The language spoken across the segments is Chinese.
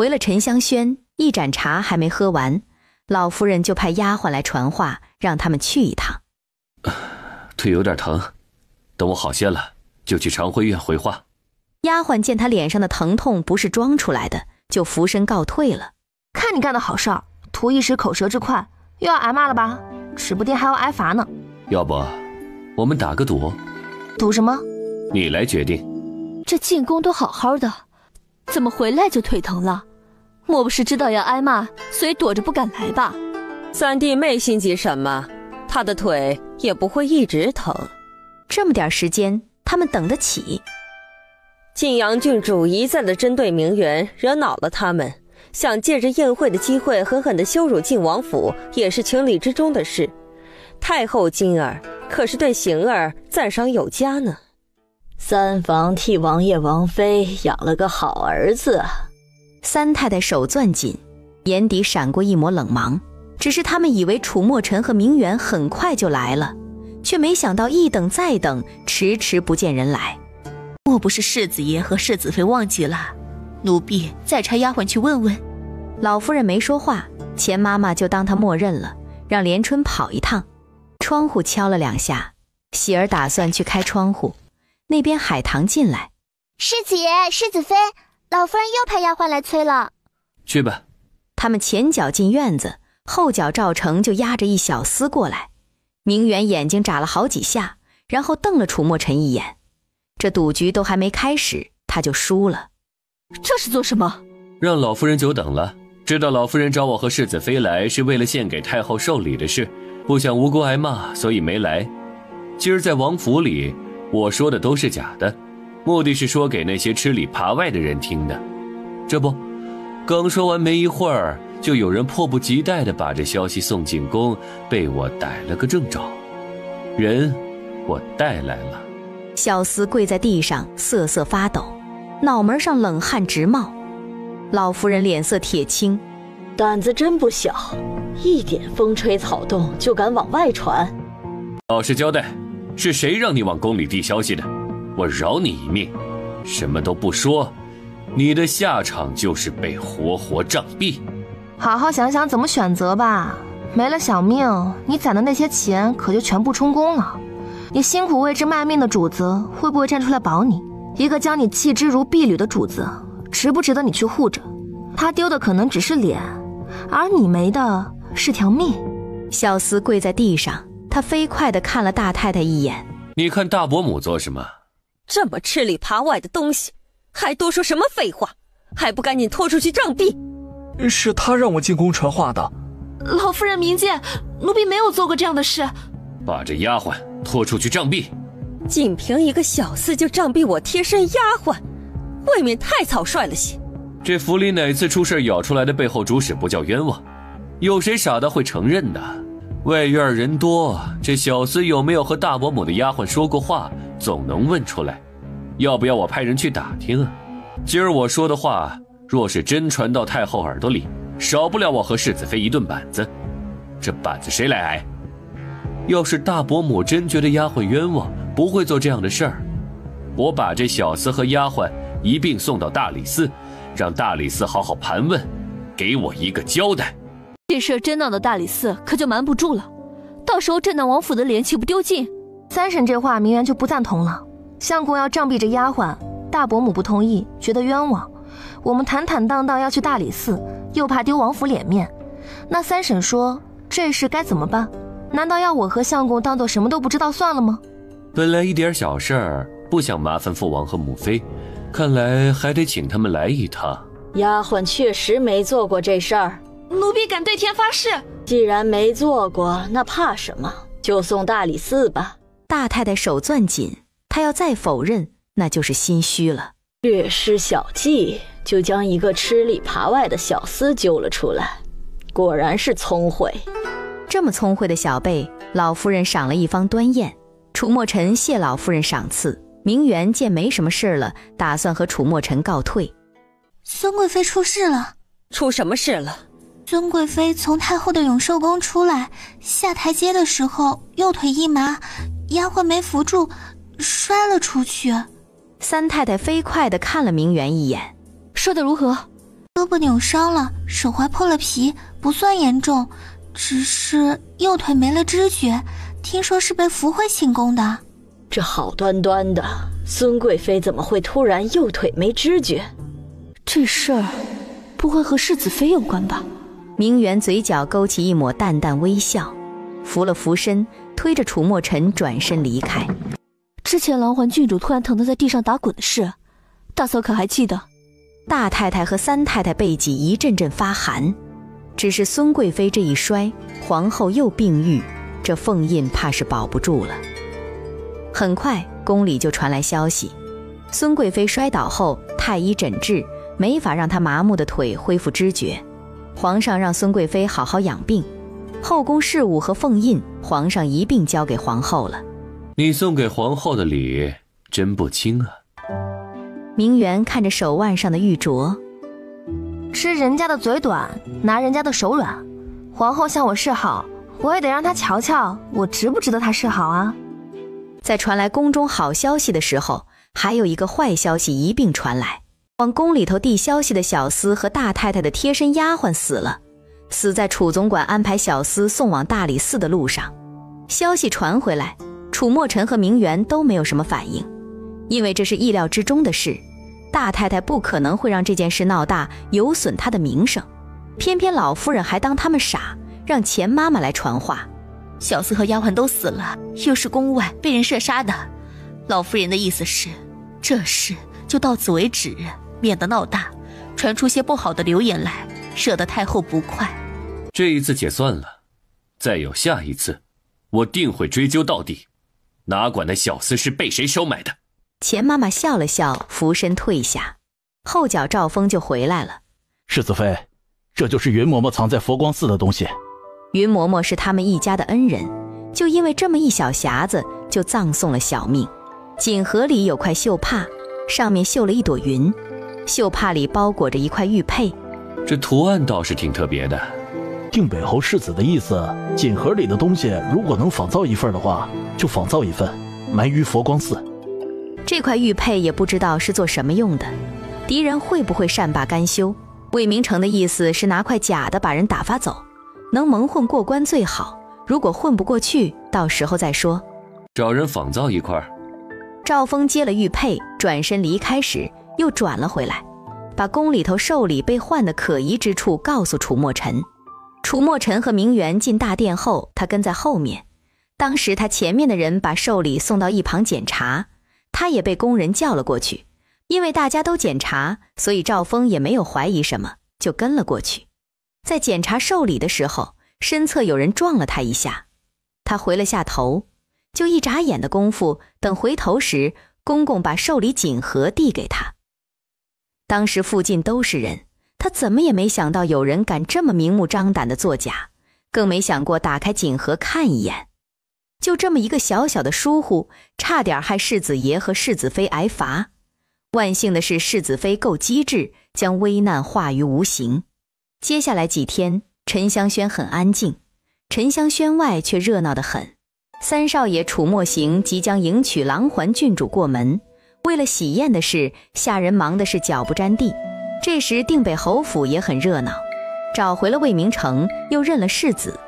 回了沉香轩，一盏茶还没喝完，老夫人就派丫鬟来传话，让他们去一趟。腿有点疼，等我好些了，就去长辉院回话。丫鬟见他脸上的疼痛不是装出来的，就俯身告退了。看你干的好事儿，图一时口舌之快，又要挨骂了吧？指不定还要挨罚呢。要不，我们打个赌？赌什么？你来决定。这进宫都好好的，怎么回来就腿疼了？莫不是知道要挨骂，所以躲着不敢来吧？三弟妹心急什么？她的腿也不会一直疼。这么点时间，他们等得起。晋阳郡主一再的针对明媛，惹恼了他们，想借着宴会的机会狠狠地羞辱晋王府，也是情理之中的事。太后金儿可是对邢儿赞赏有加呢。三房替王爷王妃养了个好儿子。三太太手攥紧，眼底闪过一抹冷芒。只是他们以为楚墨尘和明媛很快就来了，却没想到一等再等，迟迟不见人来。莫不是世子爷和世子妃忘记了？奴婢再差丫鬟去问问。老夫人没说话，钱妈妈就当她默认了，让连春跑一趟。窗户敲了2下，喜儿打算去开窗户。那边海棠进来，世子爷、世子妃，老夫人又派丫鬟来催了。去吧。他们前脚进院子，后脚赵成就押着一小厮过来。明媛眼睛眨了好几下，然后瞪了楚墨尘一眼。这赌局都还没开始，他就输了。这是做什么？让老夫人久等了。知道老夫人找我和世子妃来是为了献给太后寿礼的事，不想无辜挨骂，所以没来。今儿在王府里，我说的都是假的，目的是说给那些吃里扒外的人听的。这不，刚说完没一会儿，就有人迫不及待地把这消息送进宫，被我逮了个正着。人我带来了。小厮跪在地上瑟瑟发抖，脑门上冷汗直冒。老夫人脸色铁青，胆子真不小，一点风吹草动就敢往外传。老实交代，是谁让你往宫里递消息的？我饶你一命，什么都不说，你的下场就是被活活杖毙。好好想想怎么选择吧，没了小命，你攒的那些钱可就全部充公了。你辛苦为之卖命的主子会不会站出来保你？一个将你弃之如敝履的主子，值不值得你去护着？他丢的可能只是脸，而你没的是条命。小厮跪在地上，他飞快地看了大太太一眼。你看大伯母做什么？这么吃里扒外的东西，还多说什么废话？还不赶紧拖出去杖毙！是他让我进宫传话的。老夫人明鉴，奴婢没有做过这样的事。把这丫鬟拖出去杖毙！仅凭一个小厮就杖毙我贴身丫鬟，未免太草率了些。这府里哪次出事咬出来的背后主使不叫冤枉？有谁傻到会承认的？外院人多，这小厮有没有和大伯母的丫鬟说过话，总能问出来。要不要我派人去打听啊？今儿我说的话，若是真传到太后耳朵里，少不了我和世子妃一顿板子。这板子谁来挨？要是大伯母真觉得丫鬟冤枉，不会做这样的事儿，我把这小厮和丫鬟一并送到大理寺，让大理寺好好盘问，给我一个交代。这事真闹到大理寺，可就瞒不住了，到时候镇南王府的脸岂不丢尽？三婶这话明媛就不赞同了。相公要杖毙这丫鬟，大伯母不同意，觉得冤枉。我们坦坦荡荡要去大理寺，又怕丢王府脸面。那三婶说这事该怎么办？难道要我和相公当做什么都不知道算了吗？本来一点小事儿，不想麻烦父王和母妃，看来还得请他们来一趟。丫鬟确实没做过这事儿，奴婢敢对天发誓。既然没做过，那怕什么？就送大理寺吧。大太太手攥紧，她要再否认，那就是心虚了。略施小计，就将一个吃里扒外的小厮揪了出来，果然是聪慧。这么聪慧的小辈，老夫人赏了一方端砚。楚墨尘谢老夫人赏赐，明媛见没什么事了，打算和楚墨尘告退。孙贵妃出事了。出什么事了？孙贵妃从太后的永寿宫出来，下台阶的时候右腿一麻，丫鬟没扶住，摔了出去。三太太飞快地看了明媛一眼，说得如何？胳膊扭伤了，手踝破了皮，不算严重，只是右腿没了知觉，听说是被符会行宫的。这好端端的，孙贵妃怎么会突然右腿没知觉？这事儿不会和世子妃有关吧？明媛嘴角勾起一抹淡淡微笑，扶了扶身，推着楚墨尘转身离开。之前狼环郡主突然疼得在地上打滚的事，大嫂可还记得？大太太和三太太背脊一阵阵发寒，只是孙贵妃这一摔，皇后又病愈，这凤印怕是保不住了。很快宫里就传来消息，孙贵妃摔倒后太医诊治，没法让她麻木的腿恢复知觉，皇上让孙贵妃好好养病，后宫事务和凤印皇上一并交给皇后了。你送给皇后的礼真不轻啊。明媛看着手腕上的玉镯，吃人家的嘴短，拿人家的手软，皇后向我示好，我也得让她瞧瞧我值不值得她示好啊。在传来宫中好消息的时候，还有一个坏消息一并传来。往宫里头递消息的小厮和大太太的贴身丫鬟死了，死在楚总管安排小厮送往大理寺的路上。消息传回来，楚墨尘和明媛都没有什么反应，因为这是意料之中的事，大太太不可能会让这件事闹大，有损她的名声。偏偏老夫人还当他们傻，让钱妈妈来传话。小厮和丫鬟都死了，又是宫外被人射杀的。老夫人的意思是，这事就到此为止，免得闹大，传出些不好的流言来，惹得太后不快。这一次且算了，再有下一次，我定会追究到底，哪管那小厮是被谁收买的。钱妈妈笑了笑，俯身退下。后脚赵峰就回来了。世子妃，这就是云嬷嬷藏在佛光寺的东西。云嬷嬷是他们一家的恩人，就因为这么一小匣子就葬送了小命。锦盒里有块绣帕，上面绣了一朵云，绣帕里包裹着一块玉佩。这图案倒是挺特别的。定北侯世子的意思，锦盒里的东西如果能仿造一份的话，就仿造一份，埋于佛光寺。这块玉佩也不知道是做什么用的，敌人会不会善罢甘休？魏明成的意思是拿块假的把人打发走，能蒙混过关最好，如果混不过去，到时候再说。找人仿造一块。赵峰接了玉佩，转身离开时又转了回来，把宫里头寿礼被换的可疑之处告诉楚墨尘。楚墨尘和明媛进大殿后，他跟在后面。当时他前面的人把寿礼送到一旁检查，他也被工人叫了过去。因为大家都检查，所以赵峰也没有怀疑什么，就跟了过去。在检查寿礼的时候，身侧有人撞了他一下，他回了下头，就一眨眼的功夫，等回头时，公公把寿礼锦盒递给他。当时附近都是人，他怎么也没想到有人敢这么明目张胆地作假，更没想过打开锦盒看一眼。就这么一个小小的疏忽，差点害世子爷和世子妃挨罚。万幸的是世子妃够机智，将危难化于无形。接下来几天，沉香轩很安静，沉香轩外却热闹得很。三少爷楚墨行即将迎娶狼环郡主过门，为了喜宴的事，下人忙的是脚不沾地。这时定北侯府也很热闹，找回了魏明成，又认了世子。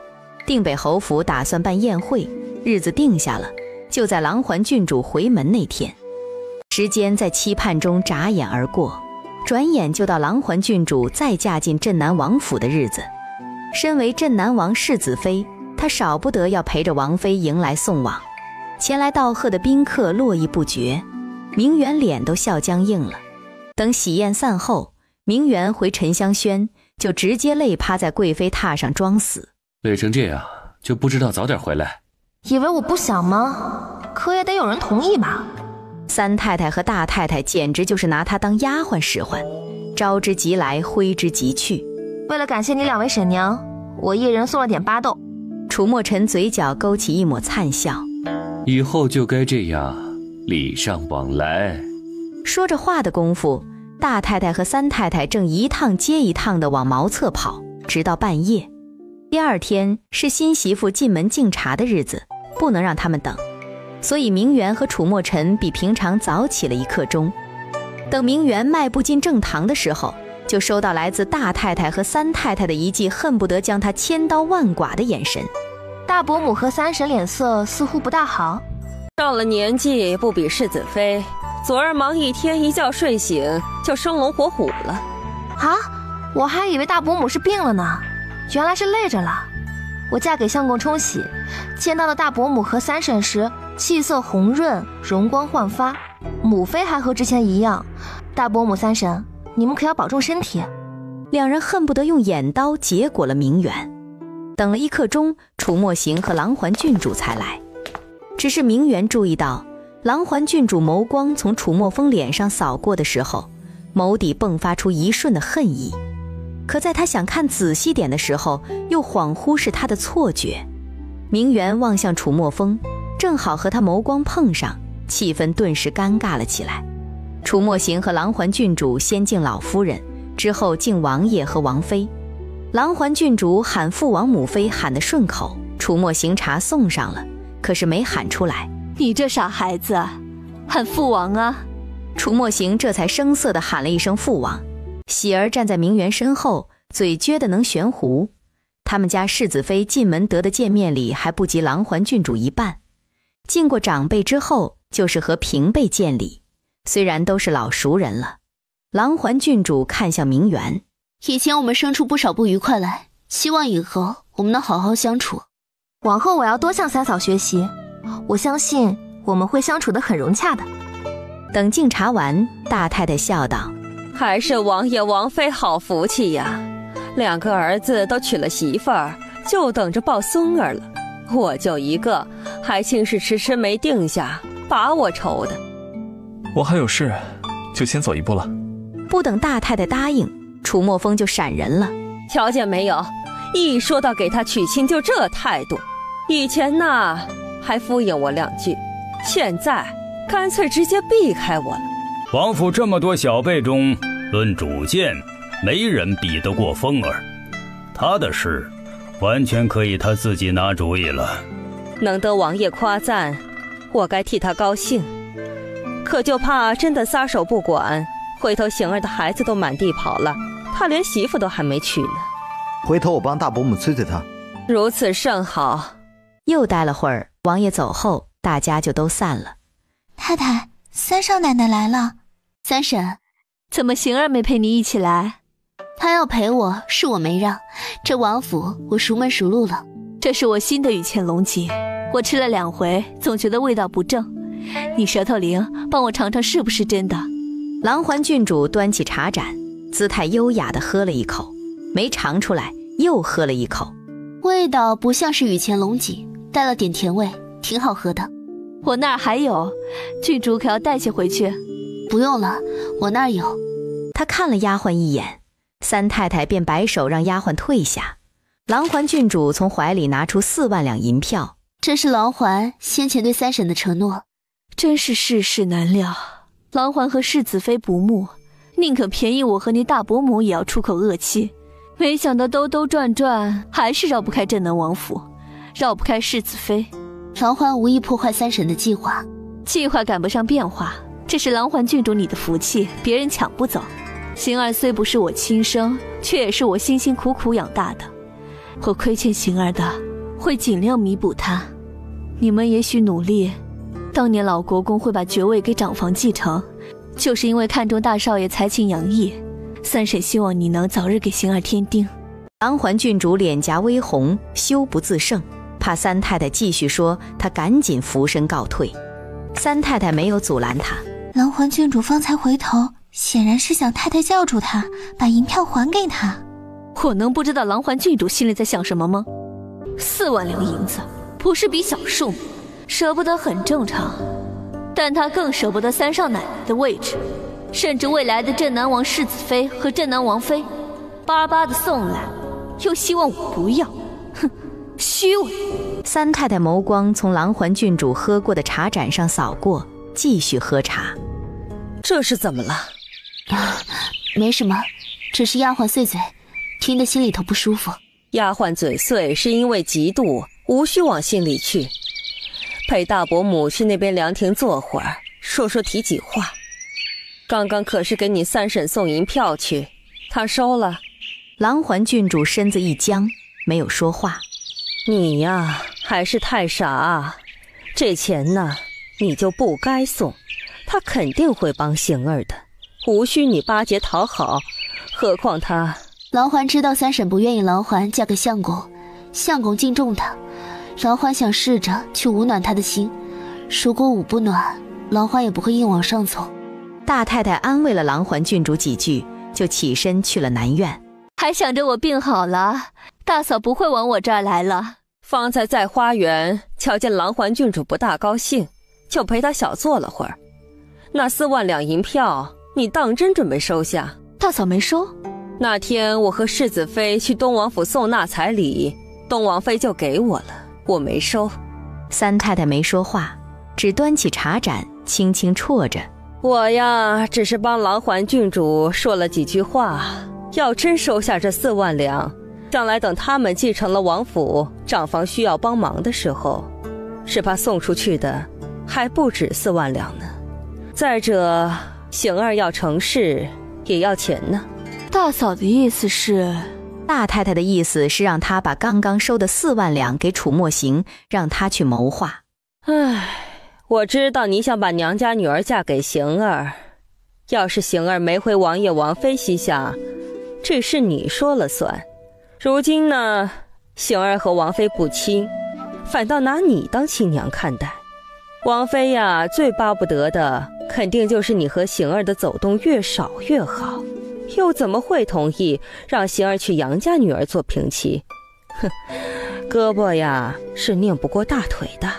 定北侯府打算办宴会，日子定下了，就在狼环郡主回门那天。时间在期盼中眨眼而过，转眼就到狼环郡主再嫁进镇南王府的日子。身为镇南王世子妃，她少不得要陪着王妃迎来送往。前来道贺的宾客络绎不绝，明媛脸都笑僵硬了。等喜宴散后，明媛回沉香轩，就直接累趴在贵妃榻上装死。累成这样，就不知道早点回来？以为我不想吗？可也得有人同意吧。三太太和大太太简直就是拿她当丫鬟使唤，招之即来，挥之即去。为了感谢你两位婶娘，我一人送了点巴豆。楚墨尘嘴角勾起一抹灿笑，以后就该这样，礼尚往来。说着话的功夫，大太太和三太太正一趟接一趟地往茅厕跑，直到半夜。第二天是新媳妇进门敬茶的日子，不能让他们等，所以明媛和楚墨尘比平常早起了1刻钟。等明媛迈步进正堂的时候，就就收到来自大太太和三太太的一记恨不得将她千刀万剐的眼神。大伯母和三婶脸色似乎不大好。到了年纪不比世子妃，昨儿忙一天，一觉睡醒就生龙活虎了。啊，我还以为大伯母是病了呢，原来是累着了。我嫁给相公冲喜，见到了大伯母和三婶时，气色红润，容光焕发。母妃还和之前一样。大伯母三婶，你们可要保重身体。两人恨不得用眼刀结果了明远。等了1刻钟，楚墨行和郎环郡主才来。只是明远注意到，郎环郡主眸光从楚墨风脸上扫过的时候，眸底迸发出一瞬的恨意。可在他想看仔细点的时候，又恍惚是他的错觉。明远望向楚墨风，正好和他眸光碰上，气氛顿时尴尬了起来。楚墨行和郎环郡主先敬老夫人，之后敬王爷和王妃。郎环郡主喊父王母妃喊得顺口，楚墨行茶送上了，可是没喊出来。你这傻孩子，喊父王啊！楚墨行这才生涩地喊了一声父王。喜儿站在明媛身后，嘴撅得能悬壶。他们家世子妃进门得的见面礼还不及郎环郡主一半，敬过长辈之后就是和平辈见礼，虽然都是老熟人了。郎环郡主看向明媛，以前我们生出不少不愉快来，希望以后我们能好好相处。往后我要多向三嫂学习，我相信我们会相处得很融洽的。等敬茶完，大太太笑道：还是王爷王妃好福气呀，2个儿子都娶了媳妇儿，就等着抱孙儿了。我就一个，还竟是迟迟没定下，把我愁的。我还有事，就先走一步了。不等大太太答应，楚墨风就闪人了。瞧见没有，一说到给他娶亲就这态度。以前呢还敷衍我2句，现在干脆直接避开我了。王府这么多小辈中，论主见，没人比得过风儿。他的事完全可以他自己拿主意了。能得王爷夸赞，我该替他高兴。可就怕真的撒手不管，回头行儿的孩子都满地跑了，他连媳妇都还没娶呢。回头我帮大伯母催催他。如此甚好。又待了会儿，王爷走后，大家就都散了。太太，三少奶奶来了。三婶，怎么行儿没陪你一起来？她要陪我，是我没让。这王府我熟门熟路了。这是我新的雨前龙脊，我吃了2回，总觉得味道不正。你舌头灵，帮我尝尝是不是真的。郎环郡主端起茶盏，姿态优雅地喝了一口，没尝出来，又喝了一口。味道不像是雨前龙脊，带了点甜味，挺好喝的。我那儿还有，郡主可要带些回去？不用了，我那儿有。他看了丫鬟一眼，三太太便摆手让丫鬟退下。郎环郡主从怀里拿出4万两银票，这是郎环先前对三婶的承诺。真是世事难料，郎环和世子妃不睦，宁可便宜我和你大伯母也要出口恶气。没想到兜兜转转，还是绕不开镇南王府，绕不开世子妃。郎环无意破坏三婶的计划，计划赶不上变化，这是郎环郡主你的福气，别人抢不走。行儿虽不是我亲生，却也是我辛辛苦苦养大的，我亏欠行儿的，会尽量弥补他。你们也许努力，当年老国公会把爵位给长房继承，就是因为看中大少爷才情洋溢。三婶希望你能早日给行儿添丁。郎环郡主脸颊微红，羞不自胜，怕三太太继续说，她赶紧俯身告退。三太太没有阻拦她。郎环郡主方才回头，显然是想太太叫住她，把银票还给她。我能不知道郎环郡主心里在想什么吗？4万两银子不是笔小数目，舍不得很正常，但她更舍不得三少奶奶的位置，甚至未来的镇南王世子妃和镇南王妃，巴巴的送来，又希望我不要，哼，虚伪。三太太眸光从郎环郡主喝过的茶盏上扫过，继续喝茶。这是怎么了？没什么，只是丫鬟碎嘴，听得心里头不舒服。丫鬟嘴碎是因为嫉妒，无需往心里去。陪大伯母去那边凉亭坐会儿，说说提几话。刚刚可是给你三婶送银票去，他收了。狼环郡主身子一僵，没有说话。你呀，还是太傻。这钱呢，你就不该送，他肯定会帮邢儿的，无需你巴结讨好。何况他……狼环知道三婶不愿意狼环嫁给相公，相公敬重他，狼环想试着去捂暖他的心。如果捂不暖，狼环也不会硬往上走。大太太安慰了狼环郡主几句，就起身去了南院。还想着我病好了，大嫂不会往我这儿来了。方才在花园瞧见狼环郡主不大高兴，就陪她小坐了会儿。那4万两银票，你当真准备收下？大嫂没收。那天我和世子妃去东王府送纳彩礼，东王妃就给我了，我没收。三太太没说话，只端起茶盏轻轻啜着。我呀，只是帮狼环郡主说了几句话，要真收下这4万两，将来等他们继承了王府，账房需要帮忙的时候，是怕送出去的还不止4万两呢。再者，邢儿要成事也要钱呢。大嫂的意思是？大太太的意思是让他把刚刚收的4万两给楚墨行，让他去谋划。唉，我知道你想把娘家女儿嫁给邢儿，要是邢儿没回王爷王妃膝下，这事你说了算。如今呢，邢儿和王妃不亲，反倒拿你当亲娘看待。王妃呀，最巴不得的肯定就是你和邢儿的走动越少越好，又怎么会同意让邢儿娶杨家女儿做平妻？哼，胳膊呀是拧不过大腿的。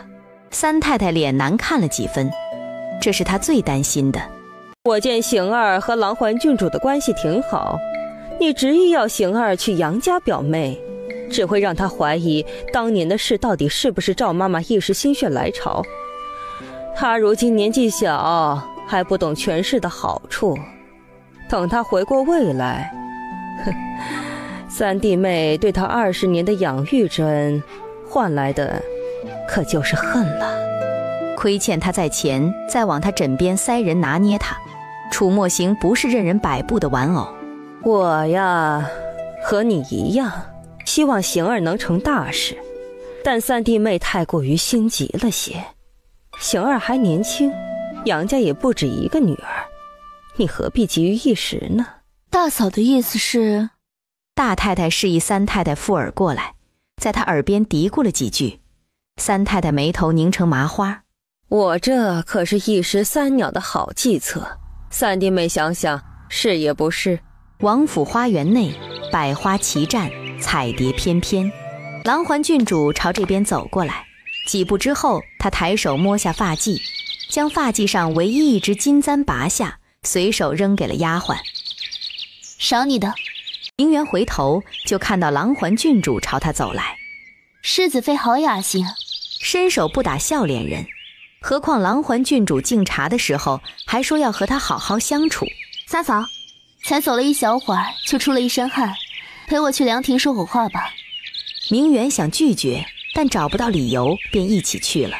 三太太脸难看了几分，这是她最担心的。我见邢儿和狼环郡主的关系挺好，你执意要邢儿去杨家表妹，只会让她怀疑当年的事到底是不是赵妈妈一时心血来潮。她如今年纪小，还不懂权势的好处，等她回过味来，三弟妹对她20年的养育之恩，换来的可就是恨了。亏欠她在前，再往她枕边塞人拿捏她，楚墨行不是任人摆布的玩偶。我呀，和你一样，希望邢儿能成大事，但三弟妹太过于心急了些。邢儿还年轻，杨家也不止一个女儿，你何必急于一时呢？大嫂的意思是？大太太示意三太太附耳过来，在她耳边嘀咕了几句。三太太眉头拧成麻花。我这可是一石三鸟的好计策，三弟妹想想，是也不是？王府花园内，百花齐绽，彩蝶翩翩。狼环郡主朝这边走过来，几步之后，她抬手摸下发髻，将发髻上唯一一只金簪拔下，随手扔给了丫鬟。赏你的。明媛回头就看到狼环郡主朝她走来。世子妃好雅兴，伸手不打笑脸人，何况狼环郡主敬茶的时候还说要和她好好相处。三嫂，才走了一小会儿就出了一身汗，陪我去凉亭说会话吧。明媛想拒绝，但找不到理由，便一起去了。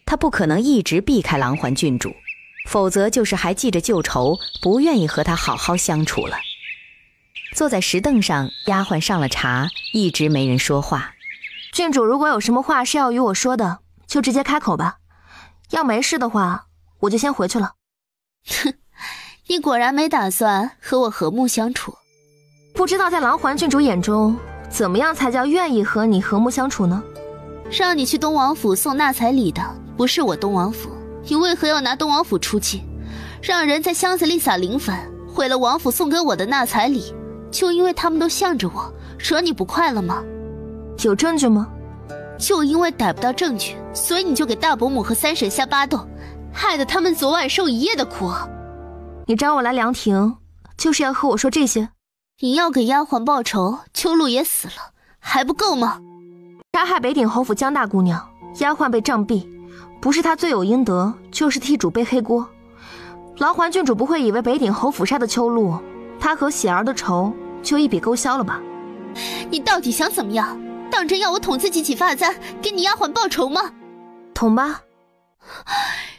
她不可能一直避开狼环郡主，否则就是还记着旧仇，不愿意和她好好相处了。坐在石凳上，丫鬟上了茶，一直没人说话。郡主如果有什么话是要与我说的，就直接开口吧。要没事的话，我就先回去了。哼，你果然没打算和我和睦相处。不知道在狼环郡主眼中，怎么样才叫愿意和你和睦相处呢？让你去东王府送纳彩礼的不是我东王府，你为何要拿东王府出气，让人在箱子里撒灵粉，毁了王府送给我的纳彩礼？就因为他们都向着我，惹你不快了吗？有证据吗？就因为逮不到证据，所以你就给大伯母和三婶下巴斗，害得他们昨晚受一夜的苦。你找我来凉亭，就是要和我说这些？你要给丫鬟报仇，秋露也死了，还不够吗？杀害北鼎侯府江大姑娘，丫鬟被杖毙，不是她罪有应得，就是替主背黑锅。狼环郡主不会以为北鼎侯府杀的秋露，她和喜儿的仇就一笔勾销了吧？你到底想怎么样？当真要我捅自己几发簪，给你丫鬟报仇吗？捅吧。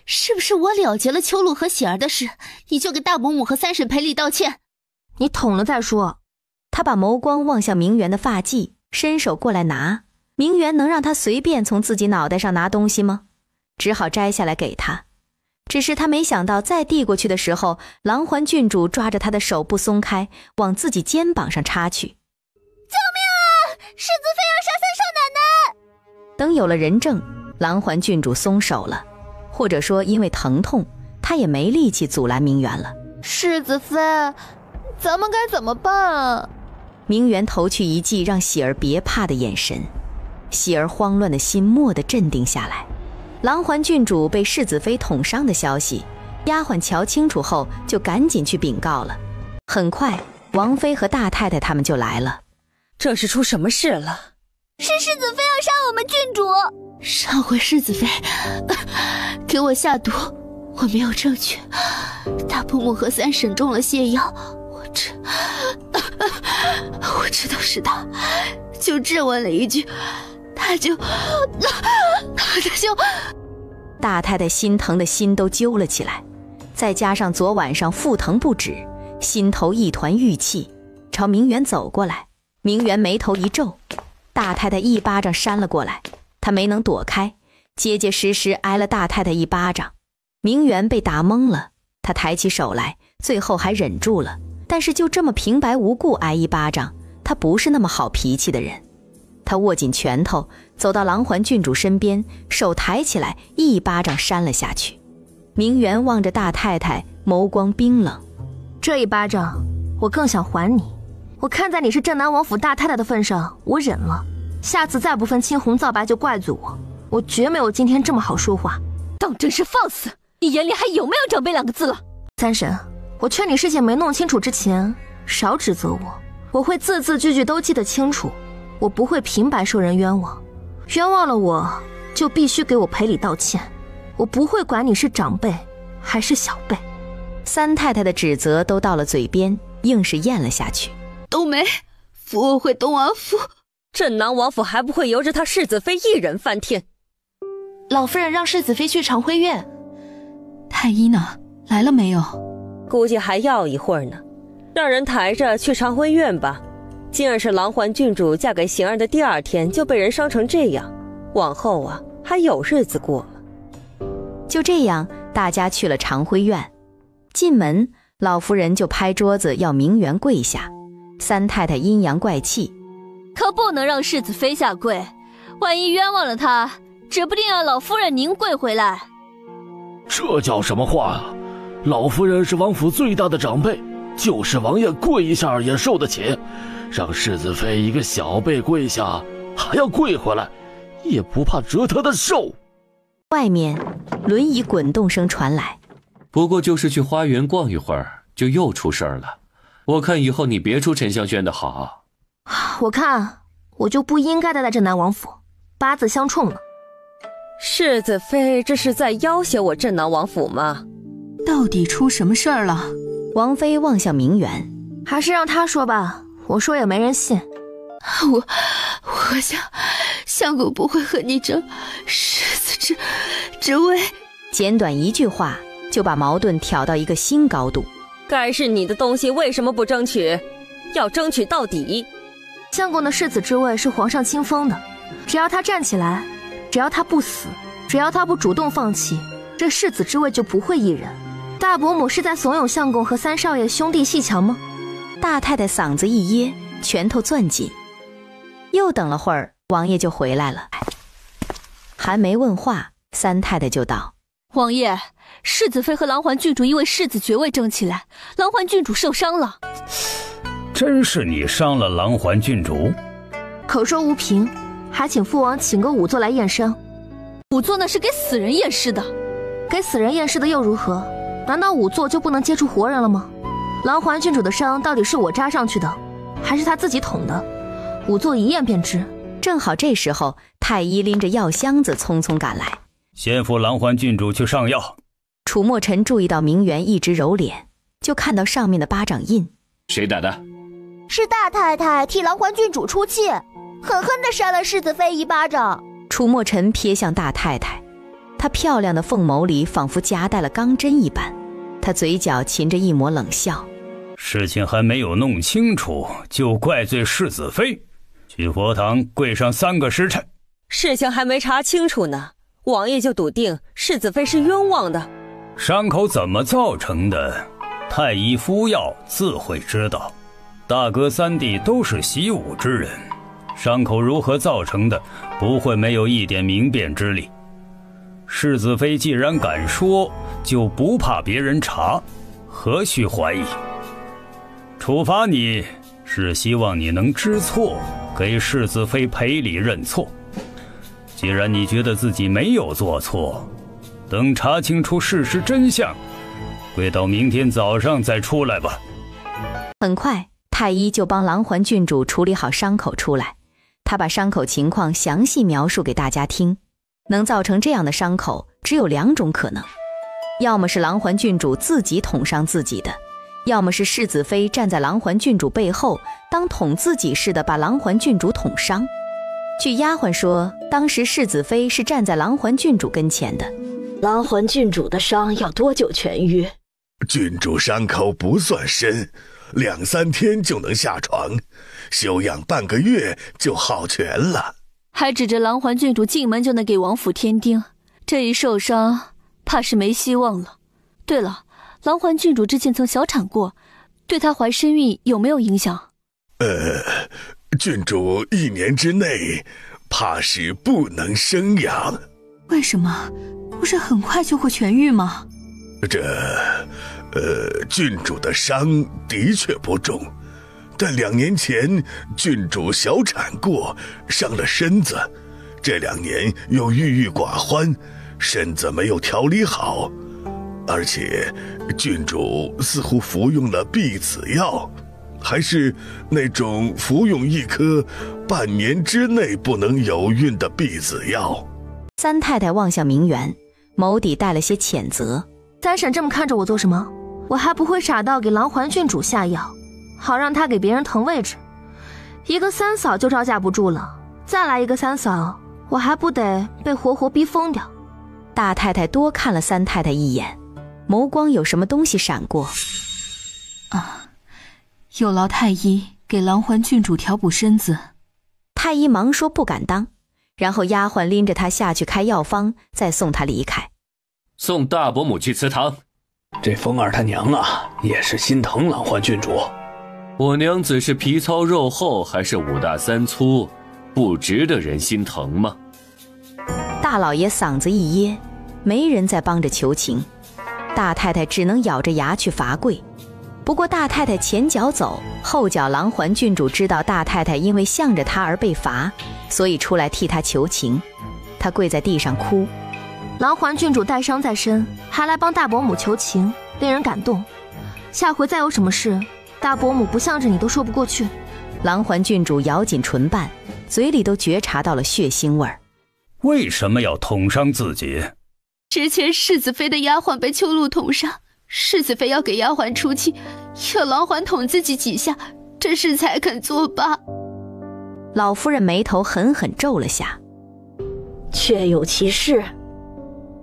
是不是我了结了秋露和喜儿的事，你就给大伯母和三婶赔礼道歉？你捅了再说。他把眸光望向明媛的发髻，伸手过来拿。明媛能让他随便从自己脑袋上拿东西吗？只好摘下来给他。只是他没想到再递过去的时候，狼环郡主抓着他的手不松开，往自己肩膀上插去。救命啊！世子妃要杀三少奶奶！等有了人证，狼环郡主松手了，或者说因为疼痛，他也没力气阻拦明媛了。世子妃，咱们该怎么办啊？明媛投去一记让喜儿别怕的眼神，喜儿慌乱的心蓦地镇定下来。狼环郡主被世子妃捅伤的消息，丫鬟瞧清楚后就赶紧去禀告了。很快，王妃和大太太他们就来了。这是出什么事了？是世子妃要杀我们郡主。上回世子妃给我下毒，我没有证据。大伯母和三婶中了泻药，我知道是他，就质问了一句，他就大太太心疼的心都揪了起来，再加上昨晚上腹疼不止，心头一团郁气，朝明媛走过来。明媛眉头一皱，大太太一巴掌扇了过来，她没能躲开，结结实实挨了大太太一巴掌。明媛被打懵了，她抬起手来，最后还忍住了，但是就这么平白无故挨一巴掌，她不是那么好脾气的人。她握紧拳头，走到狼环郡主身边，手抬起来，一巴掌扇了下去。明媛望着大太太，眸光冰冷。这一巴掌，我更想还你。我看在你是镇南王府大太太的份上，我忍了。下次再不分青红皂白就怪罪我，我绝没有今天这么好说话。当真是放肆！你眼里还有没有长辈两个字了？三婶，我劝你事情没弄清楚之前，少指责我，我会字字句句都记得清楚。我不会平白受人冤枉，冤枉了我就必须给我赔礼道歉。我不会管你是长辈还是小辈。三太太的指责都到了嘴边，硬是咽了下去。冬梅，扶我回东王府。镇南王府还不会由着他世子妃一人翻天。老夫人让世子妃去长辉院。太医呢？来了没有？估计还要一会儿呢，让人抬着去长辉院吧。今儿是狼环郡主嫁给邢儿的第2天就被人伤成这样，往后啊还有日子过吗？就这样，大家去了长辉院。进门，老夫人就拍桌子要明媛跪下。三太太阴阳怪气，可不能让世子妃下跪，万一冤枉了她，指不定让老夫人您跪回来。这叫什么话啊？老夫人是王府最大的长辈，就是王爷跪一下也受得起，让世子妃一个小辈跪下还要跪回来，也不怕折她的寿。外面轮椅滚动声传来，不过就是去花园逛一会儿，就又出事儿了。我看以后你别出沉香轩的好。我看我就不应该待在镇南王府，八字相冲了。世子妃这是在要挟我镇南王府吗？到底出什么事儿了？王妃望向明媛，还是让她说吧，我说也没人信。我想相公不会和你争世子之位。简短一句话就把矛盾挑到一个新高度。该是你的东西为什么不争取？要争取到底。相公的世子之位是皇上亲封的，只要他站起来，只要他不死，只要他不主动放弃，这世子之位就不会一人。大伯母是在怂恿相公和三少爷兄弟阋墙吗？大太太嗓子一噎，拳头攥紧。又等了会儿，王爷就回来了。还没问话，三太太就道：王爷，世子妃和狼环郡主因为世子爵位争起来，狼环郡主受伤了。真是你伤了狼环郡主？口说无凭，还请父王请个仵作来验伤。仵作那是给死人验尸的。给死人验尸的又如何？难道仵作就不能接触活人了吗？狼环郡主的伤到底是我扎上去的，还是他自己捅的？仵作一验便知。正好这时候，太医拎着药箱子匆匆赶来。先扶狼环郡主去上药。楚墨尘注意到明媛一直揉脸，就看到上面的巴掌印。谁打的？是大太太替狼环郡主出气，狠狠地扇了世子妃一巴掌。楚墨尘瞥向大太太，她漂亮的凤眸里仿佛夹带了钢针一般，她嘴角噙着一抹冷笑。事情还没有弄清楚就怪罪世子妃，去佛堂跪上3个时辰。事情还没查清楚呢，王爷就笃定世子妃是冤枉的。伤口怎么造成的，太医敷药自会知道。大哥3弟都是习武之人，伤口如何造成的，不会没有一点明辨之理。世子妃既然敢说，就不怕别人查，何须怀疑？处罚你是希望你能知错，给世子妃赔礼认错。既然你觉得自己没有做错，等查清楚事实真相，跪到明天早上再出来吧。很快，太医就帮狼环郡主处理好伤口出来。他把伤口情况详细描述给大家听。能造成这样的伤口，只有2种可能：要么是狼环郡主自己捅伤自己的，要么是世子妃站在狼环郡主背后，当捅自己似的把狼环郡主捅伤。据丫鬟说，当时世子妃是站在狼环郡主跟前的。狼环郡主的伤要多久痊愈？郡主伤口不算深，2、3天就能下床，休养半个月就好全了。还指着狼环郡主进门就能给王府添丁，这一受伤，怕是没希望了。对了，狼环郡主之前曾小产过，对她怀身孕有没有影响？郡主1年之内，怕是不能生养。为什么？不是很快就会痊愈吗？郡主的伤的确不重，但2年前郡主小产过，伤了身子，这2年又郁郁寡欢，身子没有调理好，而且郡主似乎服用了避子药，还是那种服用1颗半年之内不能有孕的避子药。三太太望向明媛，眸底带了些谴责。三婶这么看着我做什么？我还不会傻到给狼环郡主下药，好让她给别人腾位置。一个3嫂就招架不住了，再来一个3嫂，我还不得被活活逼疯掉？大太太多看了三太太一眼，眸光有什么东西闪过。有劳太医给狼环郡主调补身子。太医忙说不敢当，然后丫鬟拎着她下去开药方，再送她离开。送大伯母去祠堂。这风儿他娘啊，也是心疼狼环郡主。我娘子是皮糙肉厚还是5大3粗，不值得人心疼吗？大老爷嗓子一噎，没人再帮着求情，大太太只能咬着牙去罚跪。不过大太太前脚走，后脚狼环郡主知道大太太因为向着她而被罚，所以出来替她求情。她跪在地上哭。狼环郡主带伤在身，还来帮大伯母求情，令人感动。下回再有什么事，大伯母不向着你都说不过去。狼环郡主咬紧唇瓣，嘴里都觉察到了血腥味儿。为什么要捅伤自己？之前世子妃的丫鬟被秋露捅伤，世子妃要给丫鬟出气，要狼环捅自己几下，这事才肯作罢。老夫人眉头狠狠皱了下。确有其事。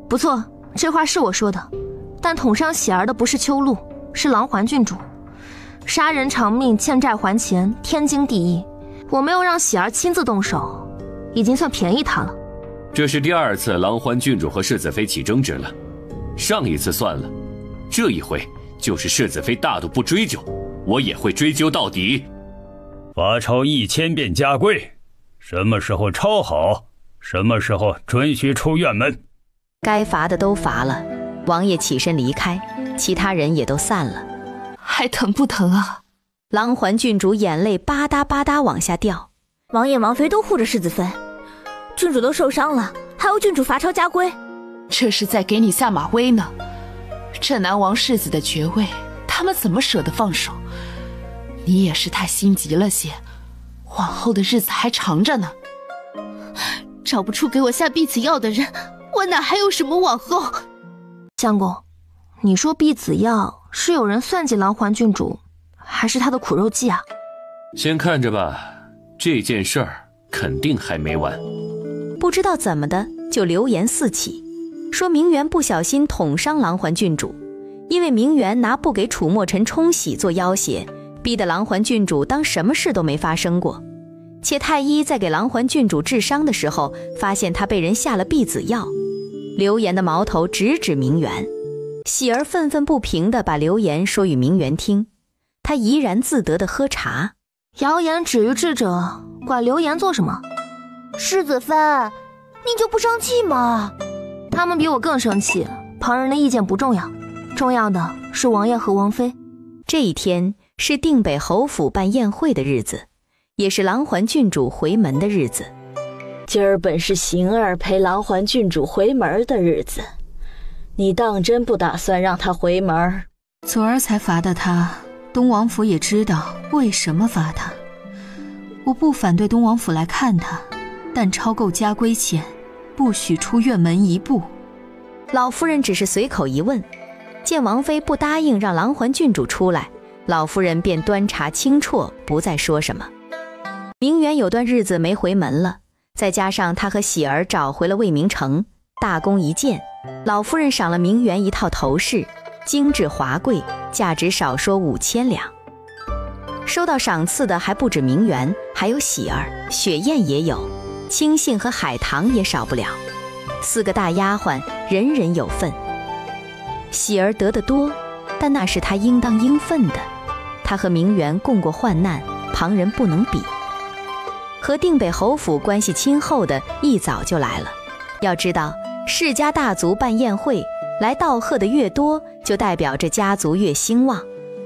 不错，这话是我说的，但捅伤喜儿的不是秋露，是狼环郡主。杀人偿命，欠债还钱，天经地义。我没有让喜儿亲自动手，已经算便宜她了。这是第2次狼环郡主和世子妃起争执了，上一次算了，这一回就是世子妃大度不追究，我也会追究到底。罚抄1000遍家规，什么时候抄好，什么时候准许出院门。该罚的都罚了，王爷起身离开，其他人也都散了。还疼不疼啊？狼环郡主眼泪吧嗒吧嗒往下掉。王爷王妃都护着世子妃，郡主都受伤了，还要郡主罚抄家规。这是在给你下马威呢。这南王世子的爵位，他们怎么舍得放手？你也是太心急了些，往后的日子还长着呢。找不出给我下避子药的人，我哪还有什么往后？相公，你说避子药是有人算计狼环郡主，还是她的苦肉计啊？先看着吧，这件事儿肯定还没完。不知道怎么的，就流言四起，说明媛不小心捅伤狼环郡主，因为明媛拿不给楚墨尘冲洗做要挟，逼得狼环郡主当什么事都没发生过。且太医在给狼环郡主治伤的时候，发现他被人下了避子药。流言的矛头直指明媛，喜儿愤愤不平地把流言说与明媛听，他怡然自得地喝茶。谣言止于智者，管流言做什么？世子妃，你就不生气吗？他们比我更生气，旁人的意见不重要，重要的是王爷和王妃。这一天是定北侯府办宴会的日子，也是狼环郡主回门的日子。今儿本是邢儿陪狼环郡主回门的日子，你当真不打算让他回门？昨儿才罚的他，东王府也知道为什么罚他。我不反对东王府来看他，但超购家规前，不许出院门一步。老夫人只是随口一问，见王妃不答应让狼环郡主出来，老夫人便端茶轻啜，不再说什么。明媛有段日子没回门了，再加上她和喜儿找回了魏明城，大功一件，老夫人赏了明媛一套头饰，精致华贵，价值少说5000两。收到赏赐的还不止明媛，还有喜儿、雪雁也有，青杏和海棠也少不了。4个大丫鬟人人有份。喜儿得的多，但那是她应当应分的。她和明媛共过患难，旁人不能比。和定北侯府关系亲厚的一早就来了。要知道，世家大族办宴会，来道贺的越多，就代表这家族越兴旺。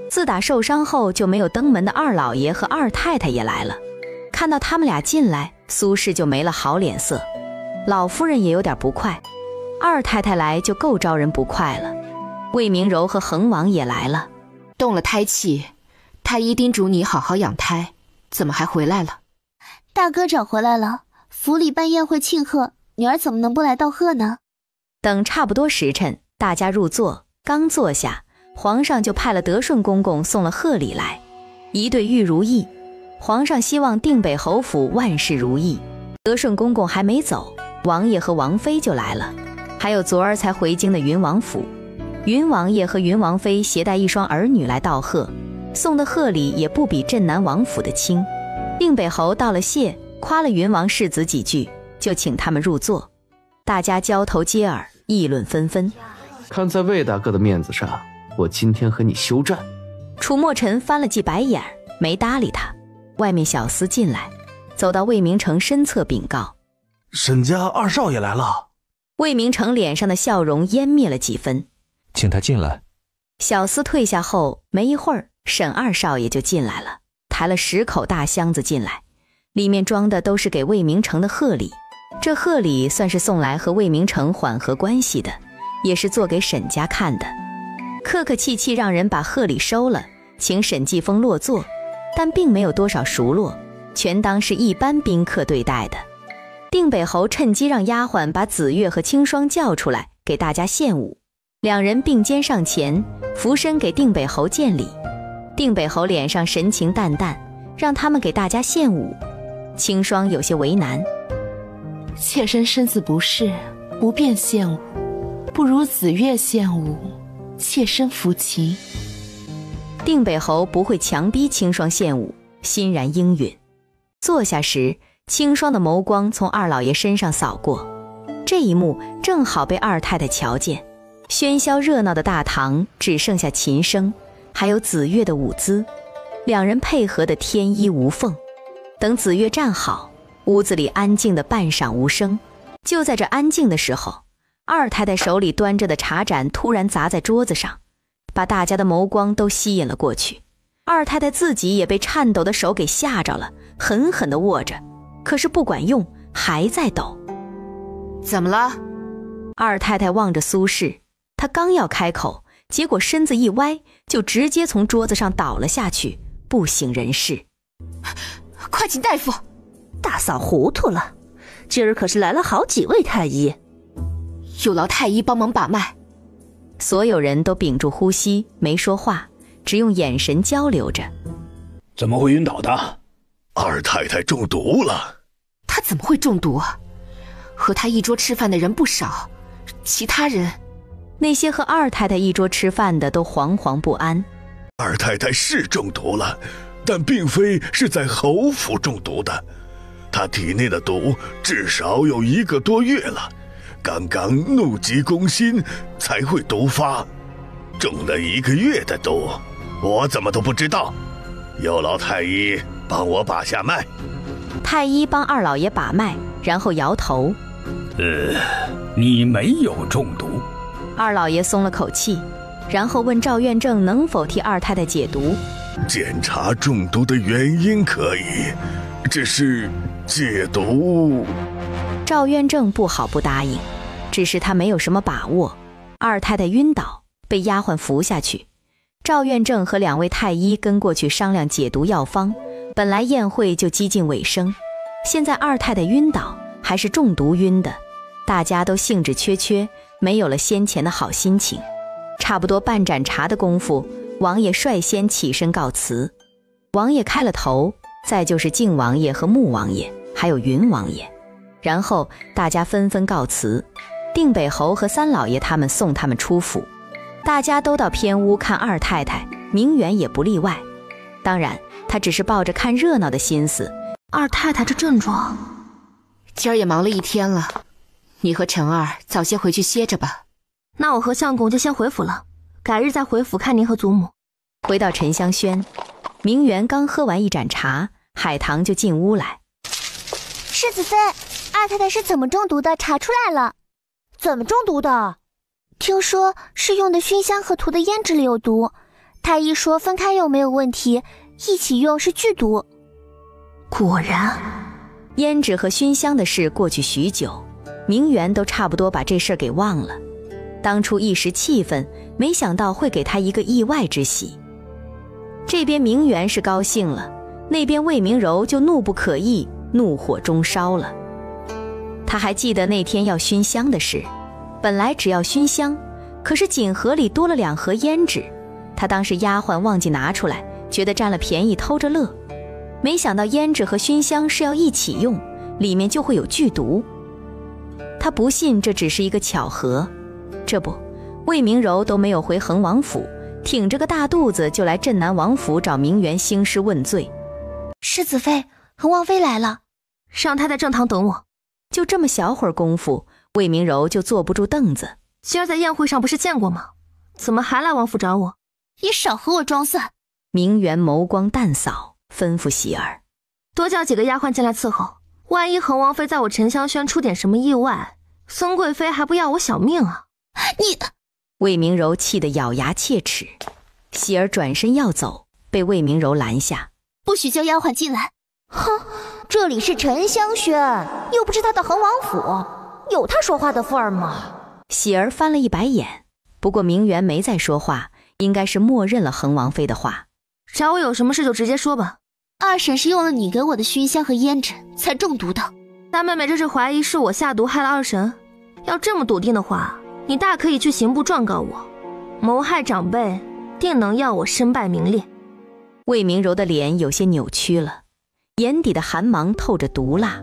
自打受伤后就没有登门的二老爷和二太太也来了，看到他们俩进来，苏氏就没了好脸色。老夫人也有点不快，二太太来就够招人不快了。魏明柔和恒王也来了。动了胎气，太医叮嘱你好好养胎，怎么还回来了？大哥找回来了，府里办宴会庆贺，女儿怎么能不来道贺呢？等差不多时辰，大家入座，刚坐下，皇上就派了德顺公公送了贺礼来，一对玉如意。皇上希望定北侯府万事如意。德顺公公还没走，王爷和王妃就来了，还有昨儿才回京的云王府。云王爷和云王妃携带一双儿女来道贺，送的贺礼也不比镇南王府的轻。定北侯道了谢，夸了云王世子几句，就请他们入座。大家交头接耳，议论纷纷。看在魏大哥的面子上，我今天和你休战。楚墨尘翻了记白眼，没搭理他。外面小厮进来，走到魏明城身侧禀告：沈家二少爷来了。魏明城脸上的笑容湮灭了几分。请他进来。小厮退下后，没一会儿，沈二少爷就进来了，抬了10口大箱子进来，里面装的都是给魏明城的贺礼。这贺礼算是送来和魏明城缓和关系的，也是做给沈家看的。客客气气让人把贺礼收了，请沈继风落座，但并没有多少熟络，全当是一般宾客对待的。定北侯趁机让丫鬟把紫月和清霜叫出来，给大家献舞。两人并肩上前，俯身给定北侯见礼。定北侯脸上神情淡淡，让他们给大家献舞。清霜有些为难：妾身身子不适，不便献舞，不如紫月献舞，妾身服其。定北侯不会强逼清霜献舞，欣然应允。坐下时，清霜的眸光从二老爷身上扫过，这一幕正好被二太太瞧见。喧嚣热闹的大堂只剩下琴声，还有紫月的舞姿，两人配合得天衣无缝。等紫月站好，屋子里安静的半晌无声。就在这安静的时候，二太太手里端着的茶盏突然砸在桌子上，把大家的眸光都吸引了过去。二太太自己也被颤抖的手给吓着了，狠狠地握着，可是不管用，还在抖。怎么了？二太太望着苏轼，她刚要开口，结果身子一歪，就直接从桌子上倒了下去，不省人事。快请大夫！大嫂糊涂了，今儿可是来了好几位太医，有劳太医帮忙把脉。所有人都屏住呼吸，没说话，只用眼神交流着。怎么会晕倒的？二太太中毒了。她怎么会中毒啊？和她一桌吃饭的人不少，其他人……那些和二太太一桌吃饭的都惶惶不安。二太太是中毒了，但并非是在侯府中毒的，她体内的毒至少有1个多月了，刚刚怒急攻心才会毒发，中了1个月的毒，我怎么都不知道。有劳太医帮我把下脉。太医帮二老爷把脉，然后摇头。你没有中毒。二老爷松了口气，然后问赵院正能否替二太太解毒。检查中毒的原因可以，只是解毒……赵院正不好不答应，只是他没有什么把握。二太太晕倒，被丫鬟扶下去。赵院正和2位太医跟过去商量解毒药方。本来宴会就几近尾声，现在二太太晕倒，还是中毒晕的，大家都兴致缺缺，没有了先前的好心情。差不多半盏茶的功夫，王爷率先起身告辞。王爷开了头，再就是靖王爷和穆王爷，还有云王爷。然后大家纷纷告辞，定北侯和三老爷他们送他们出府。大家都到偏屋看二太太，明远也不例外。当然他只是抱着看热闹的心思。二太太这症状，今儿也忙了一天了，你和陈二早些回去歇着吧。那我和相公就先回府了，改日再回府看您和祖母。回到沉香轩，明媛刚喝完一盏茶，海棠就进屋来。世子妃，二太太是怎么中毒的？查出来了。怎么中毒的？听说是用的熏香和涂的胭脂里有毒，太医说分开用没有问题，一起用是剧毒。果然，胭脂和熏香的事过去许久，明媛都差不多把这事儿给忘了。当初一时气愤，没想到会给他一个意外之喜。这边明媛是高兴了，那边魏明柔就怒不可遏，怒火中烧了。他还记得那天要熏香的事，本来只要熏香，可是锦盒里多了2盒胭脂，他当时丫鬟忘记拿出来，觉得占了便宜偷着乐。没想到胭脂和熏香是要一起用，里面就会有剧毒。他不信这只是一个巧合。这不，魏明柔都没有回恒王府，挺着个大肚子就来镇南王府找明媛兴师问罪。世子妃，恒王妃来了，让她在正堂等我。就这么小会儿功夫，魏明柔就坐不住凳子。今儿在宴会上不是见过吗？怎么还来王府找我？你少和我装蒜。明媛眸光淡扫，吩咐喜儿多叫几个丫鬟进来伺候，万一恒王妃在我沉香轩出点什么意外，孙贵妃还不要我小命啊！你……魏明柔气得咬牙切齿。喜儿转身要走，被魏明柔拦下，不许叫丫鬟进来。哼，这里是沉香轩，又不是他的恒王府，有他说话的份儿吗？喜儿翻了一白眼，不过明媛没再说话，应该是默认了恒王妃的话。找我有什么事就直接说吧。二婶是用了你给我的熏香和胭脂才中毒的。大妹妹这是怀疑是我下毒害了二婶？要这么笃定的话，你大可以去刑部状告我，谋害长辈，定能要我身败名裂。魏明柔的脸有些扭曲了，眼底的寒芒透着毒辣。